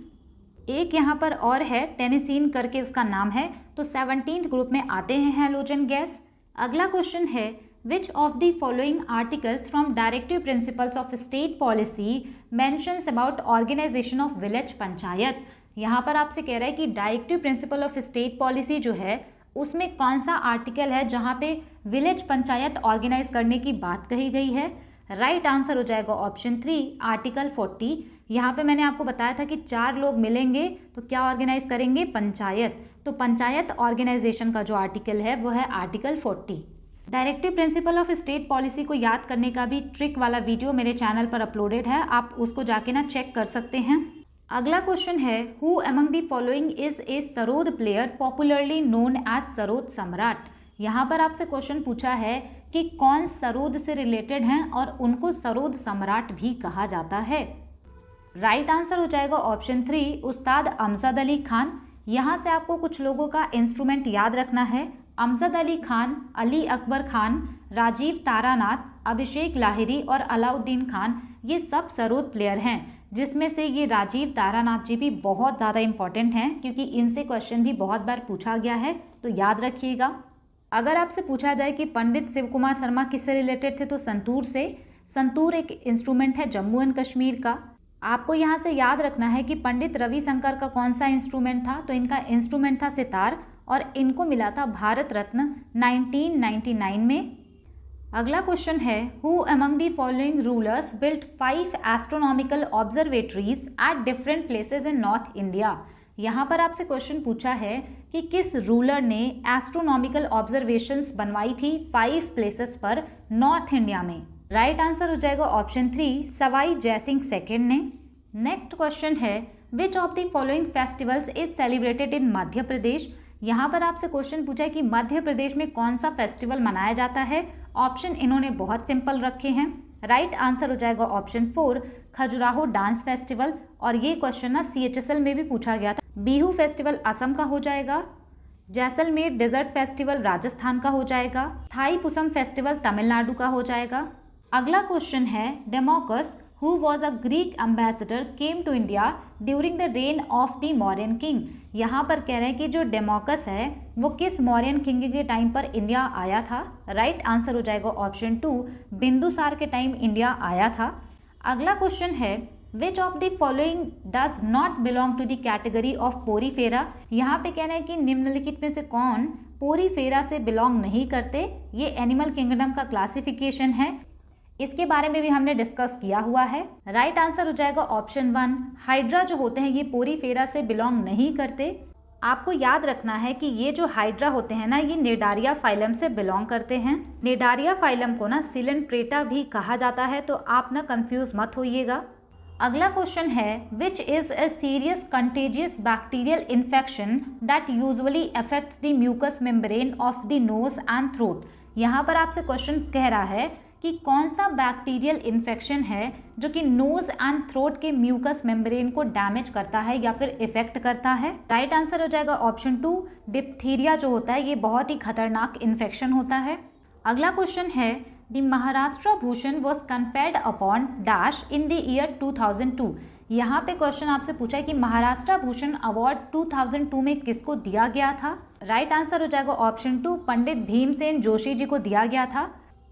एक यहाँ पर और है टेनिसीन करके उसका नाम है, तो 17th ग्रुप में आते हैं हैलोजन गैस। अगला क्वेश्चन है, which of the following articles from directive principles of state policy mentions about organisation of village panchayat. यहाँ पर आपसे कह रहा है कि directive principle of state policy जो है उसमें कौन सा आर्टिकल है जहाँ पे विलेज पंचायत ऑर्गेनाइज करने की बात कही गई है। राइट आंसर हो जाएगा ऑप्शन 3, आर्टिकल 40। यहाँ पे मैंने आपको बताया था कि 4 लोग मिलेंगे तो क्या ऑर्गेनाइज करेंगे, पंचायत। तो पंचायत ऑर्गेनाइजेशन का जो आर्टिकल है वो है article 40। Directive principle of state policy को याद करने का भी ट्रिक वाला वीडियो मेरे चैनल पर अपलोडेड है, आप उसको जाके ना चेक कर सकते हैं। अगला क्वेश्चन है, who among the following is a sarod player popularly known as sarod Samrat. यहाँ पर आपसे क्वेश्चन पूछा है कि कौन सरोद से रिलेटेड हैं और उनको सरोद सम्राट भी कहा जाता है। राइट आंसर हो जाएगा ऑप्शन 3, उस्ताद अमजद अली खान। यहाँ से आपको कुछ लोगों का इंस्ट्रूमेंट याद रखना है। अमजद अली खान, अली अकबर खान, राजीव तारानाथ, अभिषेक लाहिरी और अलाउद्दीन खान, ये सब सरोद प्लेयर हैं, जिसमें से ये राजीव तारानाथ जी भी बहुत ज़्यादा इंपॉर्टेंट हैं क्योंकि इनसे क्वेश्चन भी बहुत बार पूछा गया है, तो याद रखिएगा। अगर आपसे पूछा जाए कि पंडित शिव कुमार शर्मा किससे रिलेटेड थे, तो संतूर से। संतूर एक इंस्ट्रूमेंट है जम्मू एंड कश्मीर का। आपको यहाँ से याद रखना है कि पंडित रविशंकर का कौन सा इंस्ट्रूमेंट था, तो इनका इंस्ट्रूमेंट था सितार और इनको मिला था भारत रत्न 1999 में। अगला क्वेश्चन है, who among the following rulers built 5 astronomical observatories at different places in north India. यहाँ पर आपसे क्वेश्चन पूछा है कि किस रूलर ने एस्ट्रोनॉमिकल ऑब्जर्वेशंस बनवाई थी 5 प्लेसेस पर नॉर्थ इंडिया में। राइट आंसर हो जाएगा ऑप्शन 3, सवाई जयसिंह सेकंड ने। नेक्स्ट क्वेश्चन है, which of the following festivals is celebrated in Madhya Pradesh. यहाँ पर आपसे क्वेश्चन पूछा है कि मध्य प्रदेश में कौन सा फेस्टिवल मनाया जाता है। ऑप्शन इन्होंने बहुत सिंपल रखे हैं। राइट आंसर हो जाएगा ऑप्शन 4, खजुराहो डांस फेस्टिवल। और ये क्वेश्चन ना CHSL में भी पूछा गया था। बिहू फेस्टिवल असम का हो जाएगा, जैसलमेर डेजर्ट फेस्टिवल राजस्थान का हो जाएगा, थाई पुसम फेस्टिवल तमिलनाडु का हो जाएगा। अगला क्वेश्चन है, Deimachus who was a Greek ambassador came to India during the reign of the Mauryan king. यहाँ पर कह रहे हैं कि जो डेमोकस है वो किस मौर्यन किंग के टाइम पर इंडिया आया था। राइट आंसर हो जाएगा ऑप्शन 2, बिंदुसार के टाइम इंडिया आया था। अगला क्वेश्चन है, which of the following does not belong to the category of Porifera. यहाँ पे कह रहे हैं कि निम्नलिखित में से कौन पोरीफेरा से बिलोंग नहीं करते। ये एनिमल किंगडम का क्लासिफिकेशन है, इसके बारे में भी हमने डिस्कस किया हुआ है। राइट आंसर हो जाएगा ऑप्शन 1, हाइड्रा जो होते हैं ये पोरीफेरा से बिलोंग नहीं करते। आपको याद रखना है कि ये जो हाइड्रा होते हैं ना, ये निडारिया फाइलम से बिलोंग करते हैं। निडारिया फाइलम को ना सिलेंट्रेटा भी कहा जाता है, तो आप ना कंफ्यूज मत होइएगा। अगला क्वेश्चन है, which is a serious contagious bacterial infection that usually affects the mucous membrane of the nose and throat. यहाँ पर आपसे क्वेश्चन कह रहा है कि कौन सा बैक्टीरियल इन्फेक्शन है जो कि नोज एंड थ्रोट के म्यूकस मेम्ब्रेन को डैमेज करता है या फिर इफेक्ट करता है। राइट आंसर हो जाएगा ऑप्शन 2, डिप्थीरिया जो होता है ये बहुत ही खतरनाक इन्फेक्शन होता है। अगला क्वेश्चन है, the Maharashtra Bhushan was conferred upon dash in the year 2002। यहाँ पे क्वेश्चन आपसे पूछा है कि महाराष्ट्र भूषण अवार्ड 2002 में किसको दिया गया था। राइट आंसर हो जाएगा ऑप्शन 2, पंडित भीमसेन जोशी जी को दिया गया था।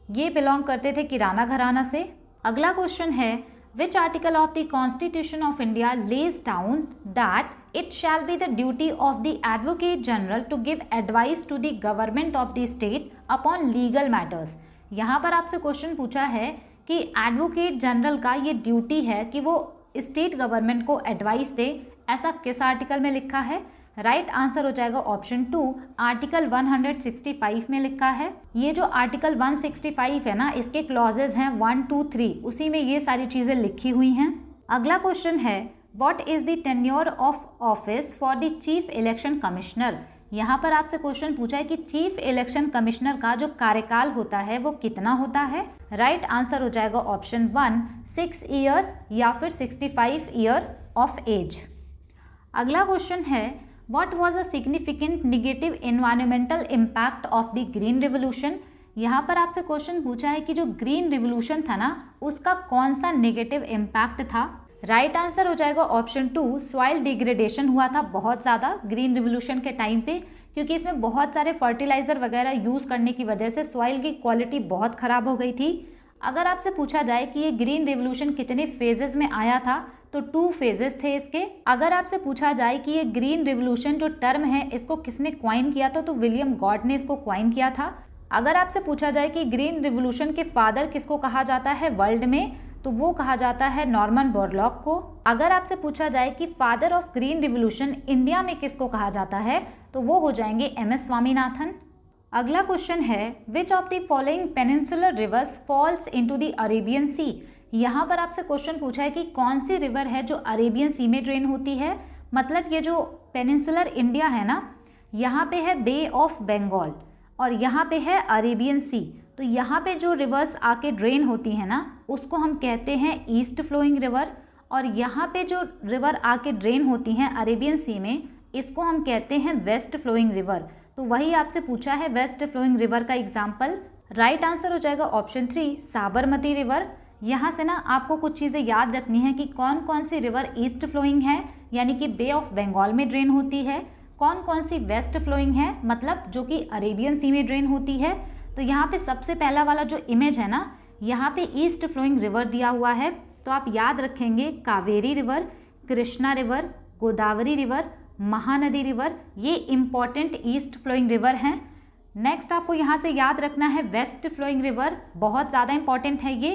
ये बिलोंग करते थे किराना घराना से। अगला क्वेश्चन है, which article of the constitution of India lays down that it shall be the duty of the advocate general to give advice to the government of the state upon legal matters. यहाँ पर आपसे question पूछा है कि advocate general का ये duty है कि वो स्टेट गवर्नमेंट को एडवाइस दे, ऐसा किस आर्टिकल में लिखा है। राइट आंसर हो जाएगा ऑप्शन 2, आर्टिकल 165 में लिखा है। ये जो आर्टिकल 165 है ना, इसके क्लॉजेज हैं 1, 2, 3, उसी में ये सारी चीज़ें लिखी हुई हैं। अगला क्वेश्चन है, what is the tenure of office for the chief election commissioner. यहाँ पर आपसे क्वेश्चन पूछा है कि चीफ इलेक्शन कमिश्नर का जो कार्यकाल होता है वो कितना होता है। राइट आंसर हो जाएगा ऑप्शन 1, 6 ईयर्स या फिर 65 ईयर ऑफ एज। अगला क्वेश्चन है, What was a significant negative environmental impact of the Green Revolution? यहाँ पर आपसे क्वेश्चन पूछा है कि जो ग्रीन रिवोल्यूशन था ना, उसका कौन सा नेगेटिव इम्पैक्ट था। राइट आंसर हो जाएगा ऑप्शन 2, सॉइल डिग्रेडेशन हुआ था बहुत ज़्यादा ग्रीन रिवोल्यूशन के टाइम पे, क्योंकि इसमें बहुत सारे फर्टिलाइजर वगैरह यूज़ करने की वजह से सॉइल की क्वालिटी बहुत ख़राब हो गई थी। अगर आपसे पूछा जाए कि ये ग्रीन रिवोल्यूशन कितने फेजेस में आया था, तो 2 फेजेस थे इसके। अगर आपसे पूछा जाए कि ये ग्रीन रिवोल्यूशन जो टर्म है इसको किसने क्वाइन किया था, तो विलियम गॉड ने इसको क्वाइन किया था। अगर आपसे पूछा जाए कि ग्रीन रिवोल्यूशन के फादर किसको कहा जाता है वर्ल्ड में, तो वो कहा जाता है नॉर्मन बोरलॉग को। अगर आपसे पूछा जाए कि father of green revolution India में किसको कहा जाता है, तो वो हो जाएंगे MS स्वामीनाथन। अगला क्वेश्चन है, which of the following peninsular rivers falls into the Arabian Sea. यहाँ पर आपसे क्वेश्चन पूछा है कि कौन सी रिवर है जो अरेबियन सी में ड्रेन होती है। मतलब ये जो पेनिनसुलर इंडिया है ना, यहाँ पे है बे ऑफ बंगाल और यहाँ पे है अरेबियन सी। तो यहाँ पे जो रिवर्स आके ड्रेन होती है ना, उसको हम कहते हैं ईस्ट फ्लोइंग रिवर। और यहाँ पे जो रिवर आके ड्रेन होती हैं अरेबियन सी में, इसको हम कहते हैं वेस्ट फ्लोइंग रिवर। तो वही आपसे पूछा है वेस्ट फ्लोइंग रिवर का एग्जाम्पल। राइट आंसर हो जाएगा ऑप्शन 3 साबरमती रिवर। यहाँ से ना आपको कुछ चीज़ें याद रखनी है कि कौन कौन सी रिवर ईस्ट फ्लोइंग है, यानी कि बे ऑफ बंगाल में ड्रेन होती है, कौन कौन सी वेस्ट फ्लोइंग है, मतलब जो कि अरेबियन सी में ड्रेन होती है। तो यहाँ पे सबसे पहला वाला जो इमेज है ना, यहाँ पे ईस्ट फ्लोइंग रिवर दिया हुआ है। तो आप याद रखेंगे Kaveri river, Krishna river, Godavari river, Mahanadi river, ये इंपॉर्टेंट ईस्ट फ्लोइंग रिवर हैं। नेक्स्ट आपको यहाँ से याद रखना है वेस्ट फ्लोइंग रिवर, बहुत ज़्यादा इंपॉर्टेंट है ये।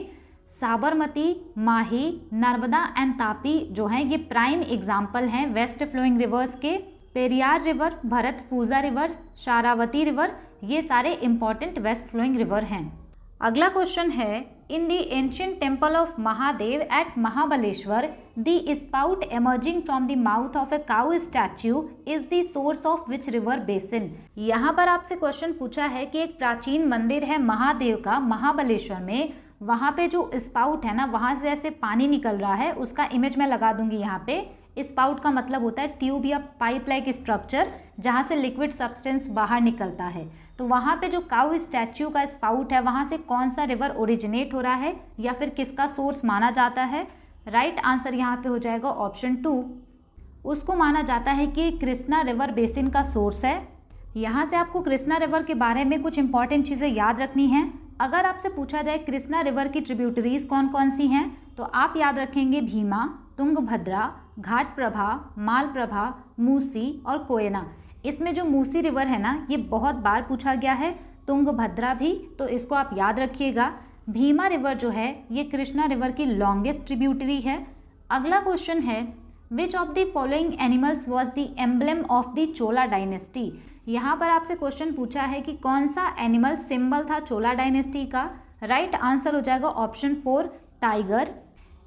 साबरमती, माही, नर्मदा एंड तापी जो हैं ये प्राइम एग्जाम्पल हैं वेस्ट फ्लोइंग रिवर्स के। Periyar river, Bharathapuzha river, Sharavati river, ये सारे इंपॉर्टेंट वेस्ट फ्लोइंग रिवर हैं। अगला क्वेश्चन है, in the ancient temple of Mahadev at Mahabaleshwar the spout emerging from the mouth of a cow statue is the source of which river basin. यहाँ पर आपसे question पूछा है कि एक प्राचीन मंदिर है महादेव का महाबलेश्वर में, वहाँ पे जो स्पाउट है ना, वहाँ से ऐसे पानी निकल रहा है, उसका इमेज मैं लगा दूंगी यहाँ पे। स्पाउट का मतलब होता है ट्यूब या पाइप लाइक स्ट्रक्चर जहाँ से लिक्विड सब्सटेंस बाहर निकलता है। तो वहाँ पे जो काऊ स्टैच्यू का स्पाउट है, वहाँ से कौन सा रिवर ओरिजिनेट हो रहा है या फिर किसका सोर्स माना जाता है। राइट आंसर यहाँ पे हो जाएगा ऑप्शन 2। उसको माना जाता है कि कृष्णा रिवर बेसिन का सोर्स है। यहाँ से आपको कृष्णा रिवर के बारे में कुछ इंपॉर्टेंट चीज़ें याद रखनी हैं। अगर आपसे पूछा जाए कृष्णा रिवर की ट्रिब्यूटरीज कौन कौन सी हैं, तो आप याद रखेंगे भीमा, तुंगभद्रा, घाटप्रभा, मालप्रभा, मूसी और कोयना। इसमें जो मूसी रिवर है ना, ये बहुत बार पूछा गया है, तुंगभद्रा भी, तो इसको आप याद रखिएगा। भीमा रिवर जो है ये कृष्णा रिवर की लॉन्गेस्ट ट्रिब्यूटरी है। अगला क्वेश्चन है, which of the following animals was the emblem of the Chola dynasty. यहाँ पर आपसे क्वेश्चन पूछा है कि कौन सा एनिमल सिंबल था चोला डायनेस्टी का। राइट आंसर हो जाएगा ऑप्शन 4 टाइगर।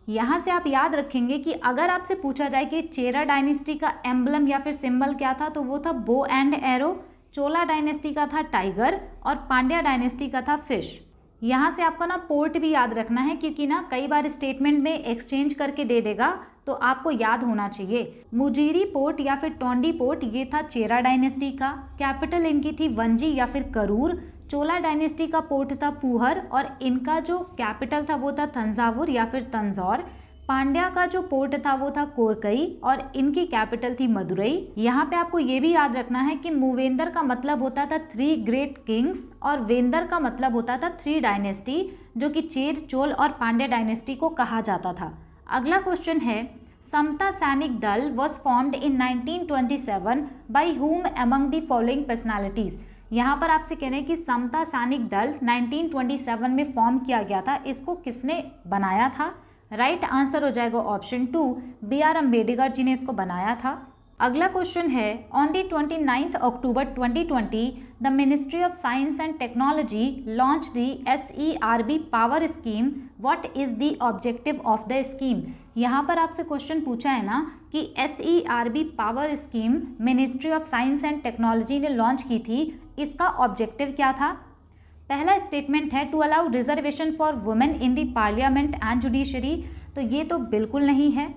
यहाँ से आप याद रखेंगे कि अगर आपसे पूछा जाए कि चेरा डायनेस्टी का एम्ब्लम या फिर सिंबल क्या था, तो वो था bow and arrow. Chola dynasty का था टाइगर और पांड्या डायनेस्टी का था फिश। यहाँ से आपको ना पोर्ट भी याद रखना है, क्योंकि ना कई बार स्टेटमेंट में एक्सचेंज करके दे देगा, तो आपको याद होना चाहिए। मुजीरी पोर्ट या फिर टोंडी पोर्ट ये था चेरा डायनेस्टी का। कैपिटल इनकी थी वंजी या फिर करूर। चोला डायनेस्टी का पोर्ट था पूहर और इनका जो कैपिटल था वो था तंजावुर या फिर तंजौर। पांड्या का जो पोर्ट था वो था कोरकई और इनकी कैपिटल थी मदुरई। यहाँ पे आपको ये भी याद रखना है कि मूवेंदर का मतलब होता था 3 ग्रेट किंग्स और वेंदर का मतलब होता था 3 डायनेस्टी, जो कि चेर, चोल और पांड्या डायनेस्टी को कहा जाता था। अगला क्वेश्चन है, समता सैनिक दल वॉज फॉर्म्ड इन 1927 बाई हुम अमंग द फॉलोइंग पर्सनालिटीज। यहाँ पर आपसे कह रहे हैं कि समता सैनिक दल 1927 में फॉर्म किया गया था, इसको किसने बनाया था। राइट आंसर हो जाएगा ऑप्शन 2 BR अम्बेडकर जी ने इसको बनाया था। अगला क्वेश्चन है, on the 29 October 2020 the ministry of science and technology launch the SERB power scheme, what is the objective of the scheme. यहाँ पर आपसे क्वेश्चन पूछा है ना कि SERB power scheme ministry of science and technology ने launch की थी, इसका ऑब्जेक्टिव क्या था। पहला स्टेटमेंट है to allow reservation for women in the parliament and judiciary, तो ये तो बिल्कुल नहीं है,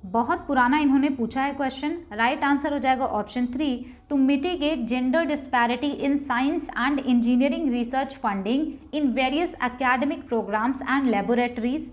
बहुत पुराना इन्होंने पूछा है क्वेश्चन। राइट आंसर हो जाएगा option 3 to mitigate gender disparity in science and engineering research funding in various academic programmes and laboratories.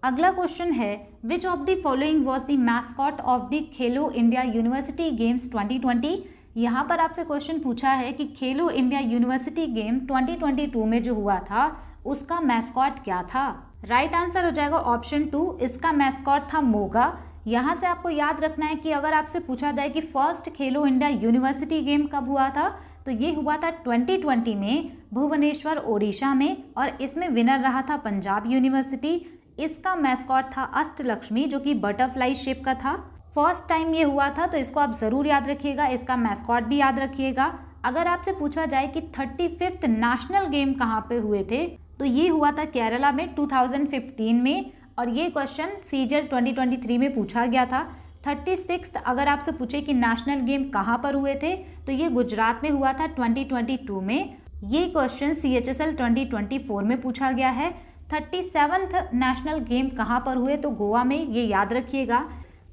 अगला क्वेश्चन है, which of the following was the mascot of the Khelo India university games 2020। यहाँ पर आपसे question पूछा है कि खेलो India university game 2022 में जो हुआ था उसका मैस्कॉट क्या था। राइट आंसर हो जाएगा ऑप्शन 2, इसका मैस्कॉट था मोगा। यहाँ से आपको याद रखना है कि अगर आपसे पूछा जाए कि फर्स्ट खेलो इंडिया यूनिवर्सिटी गेम कब हुआ था, तो ये हुआ था 2020 में भुवनेश्वर ओडिशा में और इसमें विनर रहा था पंजाब यूनिवर्सिटी। इसका मैस्कॉट था अष्टलक्ष्मी जो कि बटरफ्लाई शेप का था। फर्स्ट टाइम ये हुआ था, तो इसको आप ज़रूर याद रखिएगा, इसका मैस्कॉट भी याद रखिएगा। अगर आपसे पूछा जाए कि 35th नेशनल गेम कहाँ पे हुए थे, तो ये हुआ था केरला में 2015 में, और ये क्वेश्चन सीजीएल 2023 में पूछा गया था। 36 अगर आपसे पूछे कि नेशनल गेम कहाँ पर हुए थे, तो ये गुजरात में हुआ था 2022 में। ये क्वेश्चन CHSL 2024 में पूछा गया है। 37th नेशनल गेम कहाँ पर हुए, तो गोवा में, ये याद रखिएगा।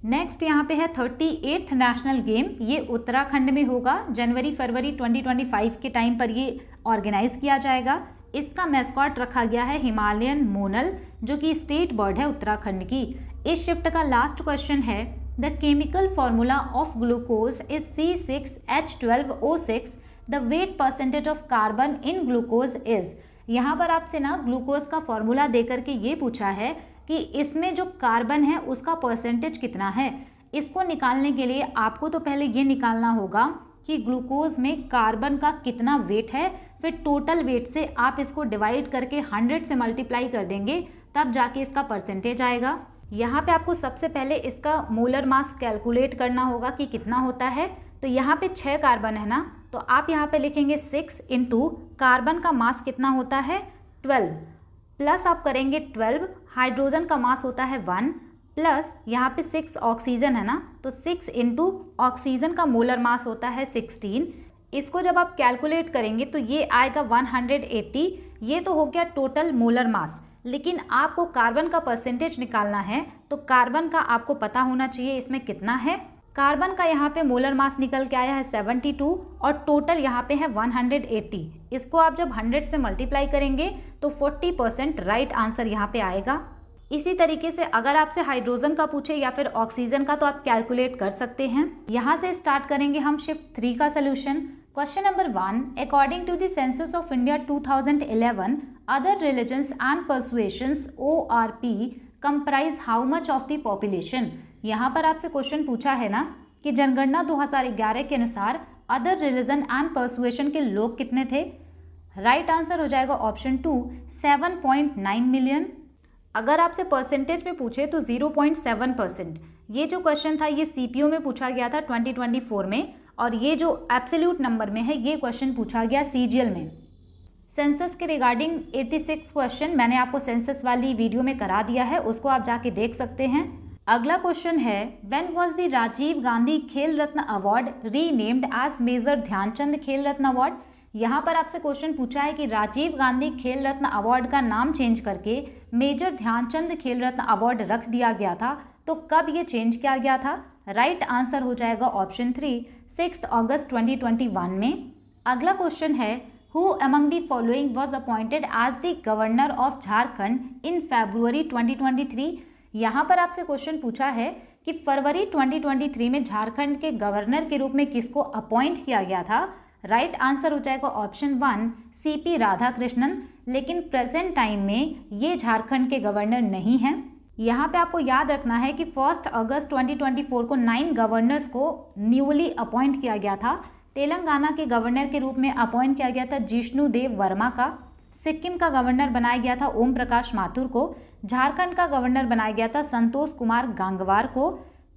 नेक्स्ट यहाँ पे है 38th नेशनल गेम, ये उत्तराखंड में होगा। जनवरी-फरवरी 2025 के टाइम पर ये ऑर्गेनाइज किया जाएगा। इसका मैस्कॉट रखा गया है हिमालयन मोनल, जो कि स्टेट बर्ड है उत्तराखंड की। इस शिफ्ट का लास्ट क्वेश्चन है, the chemical formula of glucose is C6H12O6, the wait percentage of carbon in glucose is. यहाँ पर आपसे ना ग्लूकोज का फॉर्मूला देकर के ये पूछा है कि इसमें जो कार्बन है उसका परसेंटेज कितना है। इसको निकालने के लिए आपको तो पहले ये निकालना होगा कि ग्लूकोज में कार्बन का कितना वेट है, फिर टोटल वेट से आप इसको डिवाइड करके 100 से मल्टीप्लाई कर देंगे, तब जाके इसका परसेंटेज आएगा। यहाँ पे आपको सबसे पहले इसका मोलर मास कैलकुलेट करना होगा कि कितना होता है। तो यहाँ पे 6 कार्बन है ना, तो आप यहाँ पे लिखेंगे 6 इंटू कार्बन का मास कितना होता है 12, प्लस आप करेंगे 12, हाइड्रोजन का मास होता है 1, प्लस यहाँ पे 6 ऑक्सीजन है ना, तो 6 इंटू ऑक्सीजन का मोलर मास होता है 16। इसको जब आप कैलकुलेट करेंगे तो ये आएगा 180। ये तो हो गया टोटल मोलर मास, लेकिन आपको कार्बन का परसेंटेज निकालना है, तो कार्बन का आपको पता होना चाहिए इसमें कितना है। कार्बन का यहाँ पे मोलर मास निकल के आया है 72 और टोटल यहाँ पे है 180। इसको आप जब 100 से मल्टीप्लाई करेंगे तो 40% राइट आंसर यहाँ पे आएगा। इसी तरीके से अगर आपसे हाइड्रोजन का पूछे या फिर ऑक्सीजन का, तो आप कैलकुलेट कर सकते हैं। यहाँ से स्टार्ट करेंगे हम शिफ्ट 3 का solution. Question number 1, according to the census of India 2011, other religions and persuasions ORP comprise how much of the population. यहाँ पर आपसे क्वेश्चन पूछा है ना कि जनगणना 2011 के अनुसार अदर रिलीजन एंड परसुएशन के लोग कितने थे। राइट आंसर हो जाएगा ऑप्शन 2, 7.9 मिलियन। अगर आपसे परसेंटेज में पूछे तो 0.7%। ये जो क्वेश्चन था ये CPO में पूछा गया था 2024 में, और ये जो एब्सोल्यूट नंबर में है ये क्वेश्चन पूछा गया CGL में। सेंसस के रिगार्डिंग 86 क्वेश्चन मैंने आपको सेंसस वाली वीडियो में करा दिया है, उसको आप जाके देख सकते हैं। अगला क्वेश्चन है, when was the Rajiv Gandhi Khel Ratna award renamed as Major Dhyan Chand Khel Ratna award. यहाँ पर आपसे क्वेश्चन पूछा है कि राजीव गांधी खेल रत्न अवार्ड का नाम चेंज करके मेजर ध्यानचंद खेल रत्न अवार्ड रख दिया गया था, तो कब ये चेंज किया गया था। राइट आंसर हो जाएगा ऑप्शन 3, 6 अगस्त 2021 में। अगला क्वेश्चन है, who among the following was appointed as the governor of Jharkhand in February 2023। यहाँ पर आपसे क्वेश्चन पूछा है कि फरवरी 2023 में झारखंड के गवर्नर के रूप में किसको अपॉइंट किया गया था। राइट आंसर हो जाएगा ऑप्शन 1, CP राधाकृष्णन। लेकिन प्रेजेंट टाइम में ये झारखंड के गवर्नर नहीं हैं। यहाँ पे आपको याद रखना है कि 1 अगस्त 2024 को 9 गवर्नर्स को न्यूली अपॉइंट किया गया था। तेलंगाना के गवर्नर के रूप में अपॉइंट किया गया था जिष्णु देव वर्मा का। सिक्किम का गवर्नर बनाया गया था ओम प्रकाश माथुर को। झारखंड का गवर्नर बनाया गया था संतोष कुमार गांगवार को।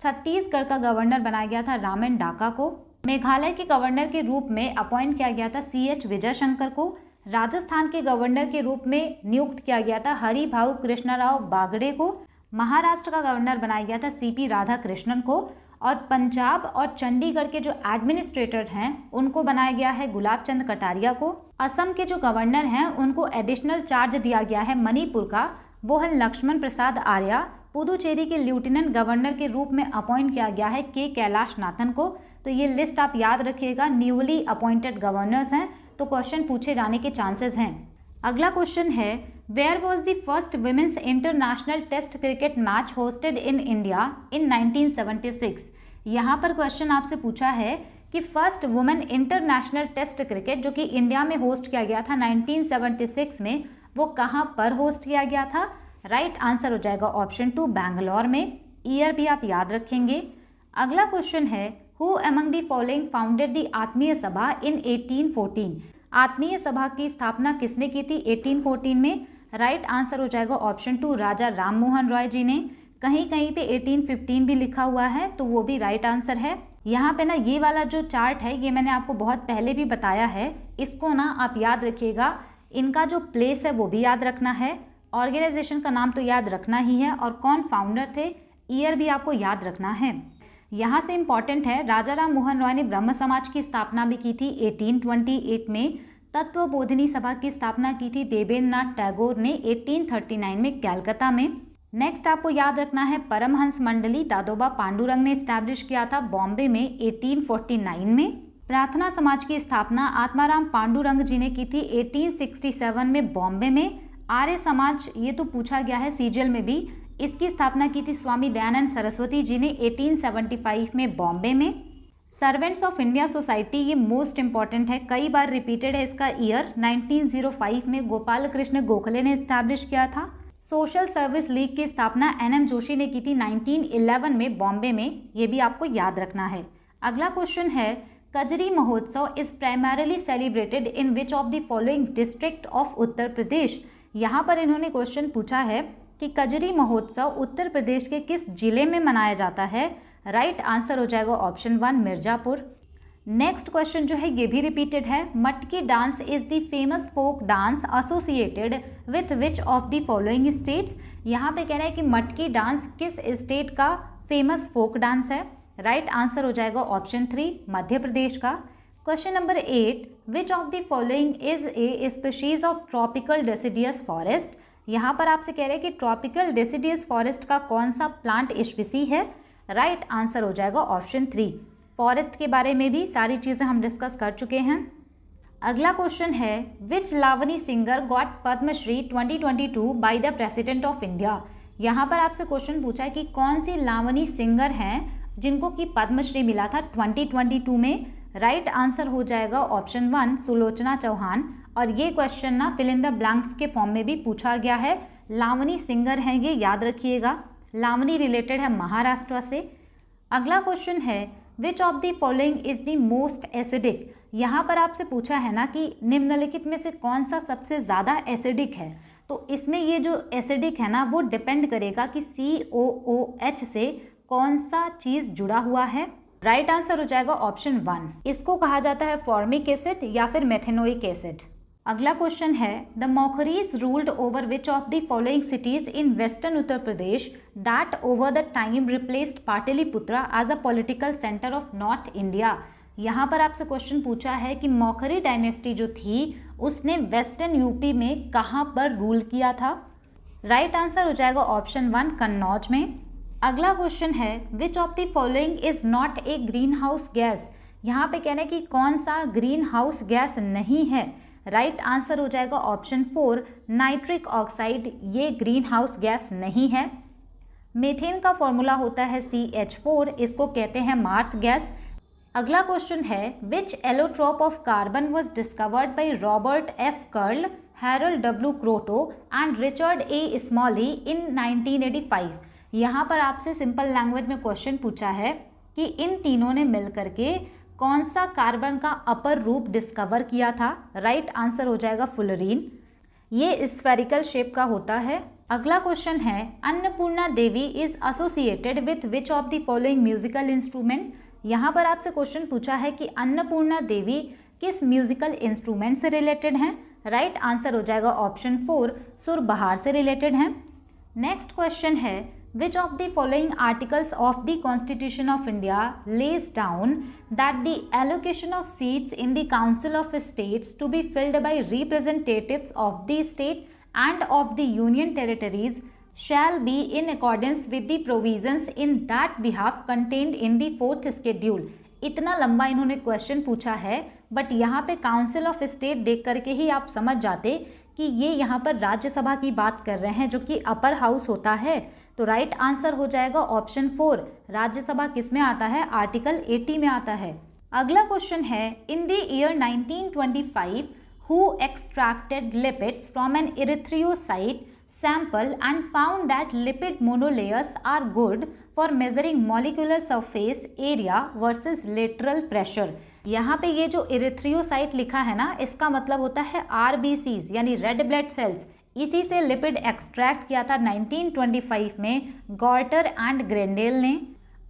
छत्तीसगढ़ का गवर्नर बनाया गया था रामन डाका को। मेघालय के गवर्नर के रूप में अपॉइंट किया गया था CH विजयशंकर को। राजस्थान के गवर्नर के रूप में नियुक्त किया गया था हरिभाऊ कृष्णराव बागड़े को। महाराष्ट्र का गवर्नर बनाया गया था CP राधाकृष्णन को। और पंजाब और चंडीगढ़ के जो एडमिनिस्ट्रेटर हैं उनको बनाया गया है गुलाब चंद कटारिया को। असम के जो गवर्नर हैं उनको एडिशनल चार्ज दिया गया है मणिपुर का बोहन लक्ष्मण प्रसाद आर्या। पुदुचेरी के लेफ्टिनेंट गवर्नर के रूप में अपॉइंट किया गया है के कैलाश नाथन को। तो ये लिस्ट आप याद रखिएगा, न्यूली अपॉइंटेड गवर्नर्स हैं, तो क्वेश्चन पूछे जाने के चांसेस हैं। अगला क्वेश्चन है, where was the first women's international test cricket match hosted in India in 1976। यहाँ पर क्वेश्चन आपसे पूछा है कि first women international test cricket जो कि इंडिया में होस्ट किया गया था 1976 में, वो कहाँ पर होस्ट किया गया था। राइट आंसर हो जाएगा ऑप्शन 2, बैंगलोर में। ईयर भी आप याद रखेंगे। अगला क्वेश्चन है, who among the following founded the आत्मीय सभा इन 1814। आत्मीय सभा की स्थापना किसने की थी 1814 में। राइट आंसर हो जाएगा ऑप्शन 2, राजा राम मोहन रॉय जी ने। कहीं कहीं पे 1815 भी लिखा हुआ है, तो वो भी राइट आंसर है। यहाँ पे ना ये वाला जो चार्ट है ये मैंने आपको बहुत पहले भी बताया है, इसको ना आप याद रखिएगा। इनका जो प्लेस है वो भी याद रखना है, ऑर्गेनाइजेशन का नाम तो याद रखना ही है, और कौन फाउंडर थे, ईयर भी आपको याद रखना है। यहाँ से इम्पॉर्टेंट है, राजा राम मोहन रॉय ने ब्रह्म समाज की स्थापना भी की थी 1828 में। तत्वबोधिनी सभा की स्थापना की थी देवेंद्रनाथ टैगोर ने 1839 में कलकत्ता में। नेक्स्ट आपको याद रखना है, परमहंस मंडली दादोबा पांडुरंग ने स्टैब्लिश किया था बॉम्बे में 1849 में। प्रार्थना समाज की स्थापना आत्माराम पांडुरंग जी ने की थी 1867 में बॉम्बे में। आर्य समाज, ये तो पूछा गया है सीजीएल में भी, इसकी स्थापना की थी स्वामी दयानंद सरस्वती जी ने 1875 में बॉम्बे में। सर्वेंट्स ऑफ इंडिया सोसाइटी, ये मोस्ट इंपॉर्टेंट है, कई बार रिपीटेड है इसका ईयर, 1905 में गोपाल कृष्ण गोखले ने स्टैब्लिश किया था। सोशल सर्विस लीग की स्थापना एनएम जोशी ने की थी 1911 में बॉम्बे में, ये भी आपको याद रखना है। अगला क्वेश्चन है, Kajari Mahotsav is primarily celebrated in which of the following district of Uttar Pradesh. यहाँ पर इन्होंने क्वेश्चन पूछा है कि कजरी महोत्सव उत्तर प्रदेश के किस जिले में मनाया जाता है। राइट आंसर हो जाएगा ऑप्शन 1 मिर्जापुर। नेक्स्ट क्वेश्चन जो है ये भी रिपीटेड है, Matki dance is the famous folk dance associated with which of the following states. यहाँ पे कह रहा है कि मटकी डांस किस स्टेट का फेमस फोक डांस है। राइट आंसर हो जाएगा ऑप्शन 3 मध्य प्रदेश का। Question number 8, which of the following is A species of tropical deciduous forest. यहाँ पर आपसे कह रहे हैं कि ट्रॉपिकल डेसिडियस फॉरेस्ट का कौन सा प्लांट स्पीसी है। राइट आंसर हो जाएगा ऑप्शन 3। फॉरेस्ट के बारे में भी सारी चीज़ें हम डिस्कस कर चुके हैं। अगला क्वेश्चन है, which Lavani singer got Padma Shri 2022 by the president of India. यहाँ पर आपसे क्वेश्चन पूछा है कि कौन सी लावनी सिंगर हैं जिनको कि पद्मश्री मिला था 2022 में। राइट आंसर हो जाएगा ऑप्शन 1 सुलोचना चौहान। और ये क्वेश्चन ना फिल इन द ब्लैंक्स के फॉर्म में भी पूछा गया है। लावनी सिंगर हैं ये, याद रखिएगा। लावनी रिलेटेड है महाराष्ट्र से। अगला क्वेश्चन है, which of the following is the most acidic. यहाँ पर आपसे पूछा है ना कि निम्नलिखित में से कौन सा सबसे ज़्यादा एसिडिक है। तो इसमें ये जो एसिडिक है ना वो डिपेंड करेगा कि COOH से कौन सा चीज़ जुड़ा हुआ है। राइट आंसर हो जाएगा ऑप्शन 1। इसको कहा जाता है फॉर्मिक एसिड या फिर मेथेनोइक एसिड। अगला क्वेश्चन है, the Maukharis ruled over which of the following cities in western Uttar Pradesh that over the time replaced Pataliputra as a political centre of north India. यहाँ पर आपसे क्वेश्चन पूछा है कि मौखरी डायनेस्टी जो थी उसने वेस्टर्न यूपी में कहाँ पर रूल किया था। राइट आंसर हो जाएगा ऑप्शन 1 कन्नौज में। अगला क्वेश्चन है, which of the following is not a green house gas. यहाँ पे कहना है कि कौन सा ग्रीन हाउस गैस नहीं है। राइट आंसर हो जाएगा ऑप्शन 4 नाइट्रिक ऑक्साइड, ये ग्रीन हाउस गैस नहीं है। मीथेन का फॉर्मूला होता है CH4, इसको कहते हैं मार्स गैस। अगला क्वेश्चन है, which allotrope of carbon was discovered by Robert F Curl, Harold W Kroto and Richard A Smalley in 1985। यहाँ पर आपसे सिंपल लैंग्वेज में क्वेश्चन पूछा है कि इन तीनों ने मिलकर के कौन सा कार्बन का अपर रूप डिस्कवर किया था। राइट आंसर हो जाएगा फुलरीन, ये स्फेरिकल शेप का होता है। अगला क्वेश्चन है, Annapurna Devi is associated with which of the following musical instrument. यहाँ पर आपसे क्वेश्चन पूछा है कि अन्नपूर्णा देवी किस म्यूजिकल इंस्ट्रूमेंट से रिलेटेड हैं। राइट आंसर हो जाएगा ऑप्शन 4 सुर बहार से रिलेटेड हैं। नेक्स्ट क्वेश्चन है, which of the following articles of the Constitution of India lays down that the allocation of seats in the Council of States to be filled by representatives of the state and of the union territories shall be in accordance with the provisions in that behalf contained in the 4th schedule। इतना लंबा इन्होंने question पूछा है, but यहाँ पे council of state देख करके ही आप समझ जाते कि ये यहाँ पर राज्यसभा की बात कर रहे हैं जो कि अपर हाउस होता है। तो राइट आंसर हो जाएगा ऑप्शन 4, राज्यसभा किस में आता है, आर्टिकल 80 में आता है। अगला क्वेश्चन है, in the year 1925 who extracted lipids from an erythrocyte sample and found that lipid monolayers are good for measuring molecular surface area versus lateral pressure। यहाँ पे ये जो इरिथ्रियोसाइट लिखा है ना, इसका मतलब होता है RBCs यानी रेड ब्लड सेल्स। इसी से लिपिड एक्सट्रैक्ट किया था 1925 में गॉर्टर एंड ग्रेंडेल ने।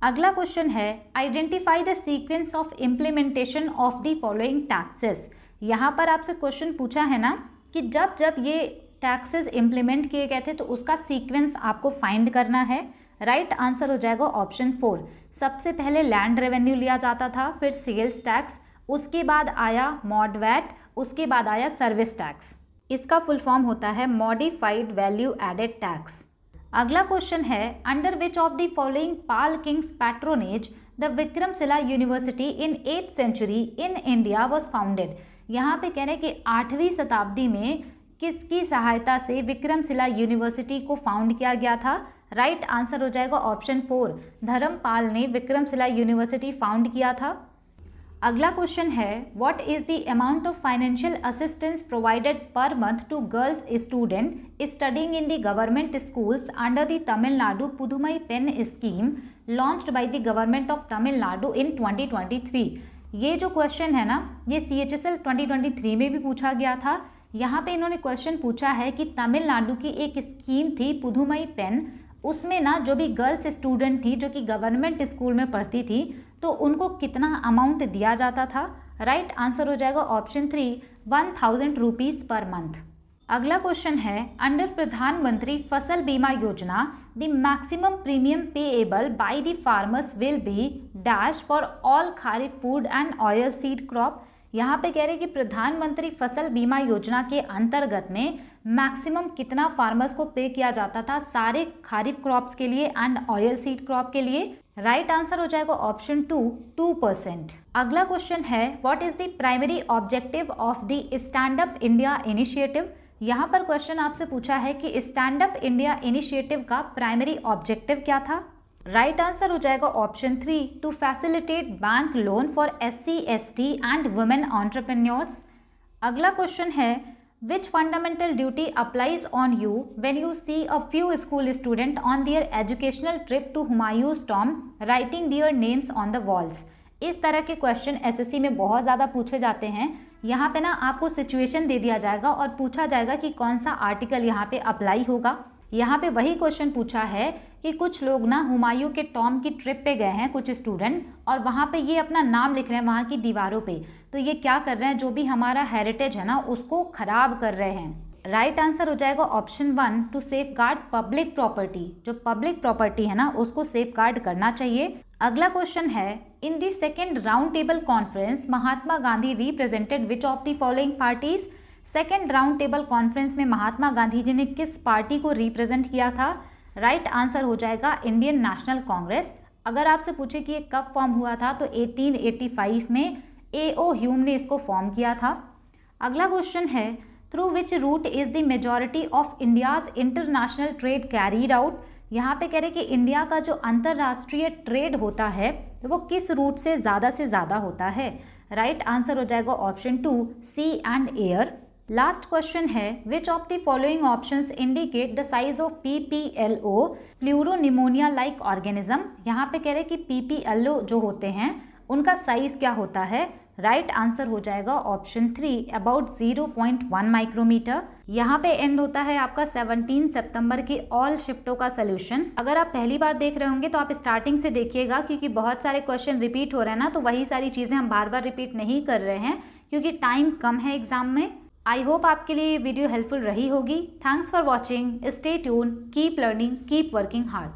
अगला क्वेश्चन है, identify the sequence of implementation of the following taxes. यहाँ पर आपसे क्वेश्चन पूछा है ना कि जब जब ये टैक्सेस इम्प्लीमेंट किए गए थे तो उसका सीक्वेंस आपको फाइंड करना है। राइट आंसर हो जाएगा ऑप्शन 4। सबसे पहले लैंड रेवेन्यू लिया जाता था, फिर सेल्स टैक्स, उसके बाद आया मॉड वैट, उसके बाद आया सर्विस टैक्स। इसका फुल फॉर्म होता है मॉडिफाइड वैल्यू एडेड टैक्स। अगला क्वेश्चन है, under which of the following Pal kings patronage the Vikramshila university in 8th century in India was founded. यहाँ पे कह रहे हैं कि 8वीं शताब्दी में किसकी सहायता से विक्रमशिला यूनिवर्सिटी को फाउंड किया गया था। राइट आंसर हो जाएगा ऑप्शन 4, धर्मपाल ने विक्रमशिला यूनिवर्सिटी फाउंड किया था। अगला क्वेश्चन है, what is the amount of financial assistance provided per month to girls student studying in the government schools under the Tamil Nadu Pudhumai Penn scheme launched by the government of Tamil Nadu in 2023। ये जो question है ना, ये CHSL 2023 में भी पूछा गया था। यहाँ पे इन्होंने क्वेश्चन पूछा है कि तमिलनाडु की एक स्कीम थी पुदुमई पेन, उसमें ना जो भी गर्ल्स स्टूडेंट थी जो कि गवर्नमेंट स्कूल में पढ़ती थी तो उनको कितना अमाउंट दिया जाता था। राइट आंसर हो जाएगा ऑप्शन 3, 1000 रुपीज़ पर मंथ। अगला क्वेश्चन है, अंडर प्रधानमंत्री फसल बीमा योजना the maximum premium payable by the farmers will be dash for all kharif food and oil seed crop. यहाँ पे कह रहे हैं कि प्रधानमंत्री फसल बीमा योजना के अंतर्गत में मैक्सिमम कितना फार्मर्स को पे किया जाता था सारे खारिफ क्रॉप्स के लिए एंड ऑयल सीड क्रॉप के लिए। राइट आंसर हो जाएगा ऑप्शन 2, 2%। अगला क्वेश्चन है, what is the primary objective of the stand up India initiative. यहाँ पर क्वेश्चन आपसे पूछा है कि स्टैंड अप इंडिया इनिशिएटिव का प्राइमरी ऑब्जेक्टिव क्या था। राइट आंसर हो जाएगा option 3, to facilitate bank loan for SC, ST and women entrepreneurs. अगला क्वेश्चन है, which fundamental duty applies on you when you see a few school student on their educational trip to Humayun's tomb writing their names on the walls. इस तरह के question SSC में बहुत ज़्यादा पूछे जाते हैं। यहाँ पे ना आपको सिचुएशन दे दिया जाएगा और पूछा जाएगा कि कौन सा आर्टिकल यहाँ पे अप्लाई होगा। यहाँ पे वही क्वेश्चन पूछा है कि कुछ लोग ना हुमायूं के टॉम्ब की ट्रिप पे गए हैं, कुछ स्टूडेंट, और वहाँ पे ये अपना नाम लिख रहे हैं वहाँ की दीवारों पे। तो ये क्या कर रहे हैं, जो भी हमारा हेरिटेज है ना उसको खराब कर रहे हैं। राइट आंसर हो जाएगा option 1, to safeguard public property. जो पब्लिक प्रॉपर्टी है ना उसको सेफ गार्ड करना चाहिए। अगला क्वेश्चन है, in the second round table conference Mahatma Gandhi represented which of the following parties. Second round table conference में महात्मा गांधी जी ने किस पार्टी को रिप्रेजेंट किया था। राइट आंसर हो जाएगा इंडियन नेशनल कांग्रेस। अगर आपसे पूछे कि ये कब फॉर्म हुआ था तो 1885 में A.O. ह्यूम ने इसको फॉर्म किया था। अगला क्वेश्चन है, through which route is the majority of India's international trade carried out. यहाँ पे कह रहे कि इंडिया का जो अंतर्राष्ट्रीय ट्रेड होता है वो किस रूट से ज़्यादा होता है। राइट आंसर हो जाएगा option 2, sea and air. Last question है, which of the following options indicate the size of PPLO pleuropneumonia like organism. यहाँ पे कह रहे कि PPLO जो होते हैं उनका साइज क्या होता है। राइट आंसर हो जाएगा ऑप्शन 3, अबाउट 0.1 माइक्रोमीटर। यहाँ पे एंड होता है आपका 17 सितंबर के ऑल शिफ्टों का सोल्यूशन। अगर आप पहली बार देख रहे होंगे तो आप स्टार्टिंग से देखिएगा, क्योंकि बहुत सारे क्वेश्चन रिपीट हो रहे हैं ना, तो वही सारी चीज़ें हम बार बार रिपीट नहीं कर रहे हैं क्योंकि टाइम कम है एग्जाम में। आई होप आपके लिए ये वीडियो हेल्पफुल रही होगी। Thanks for watching, stay tune, keep learning, keep working hard.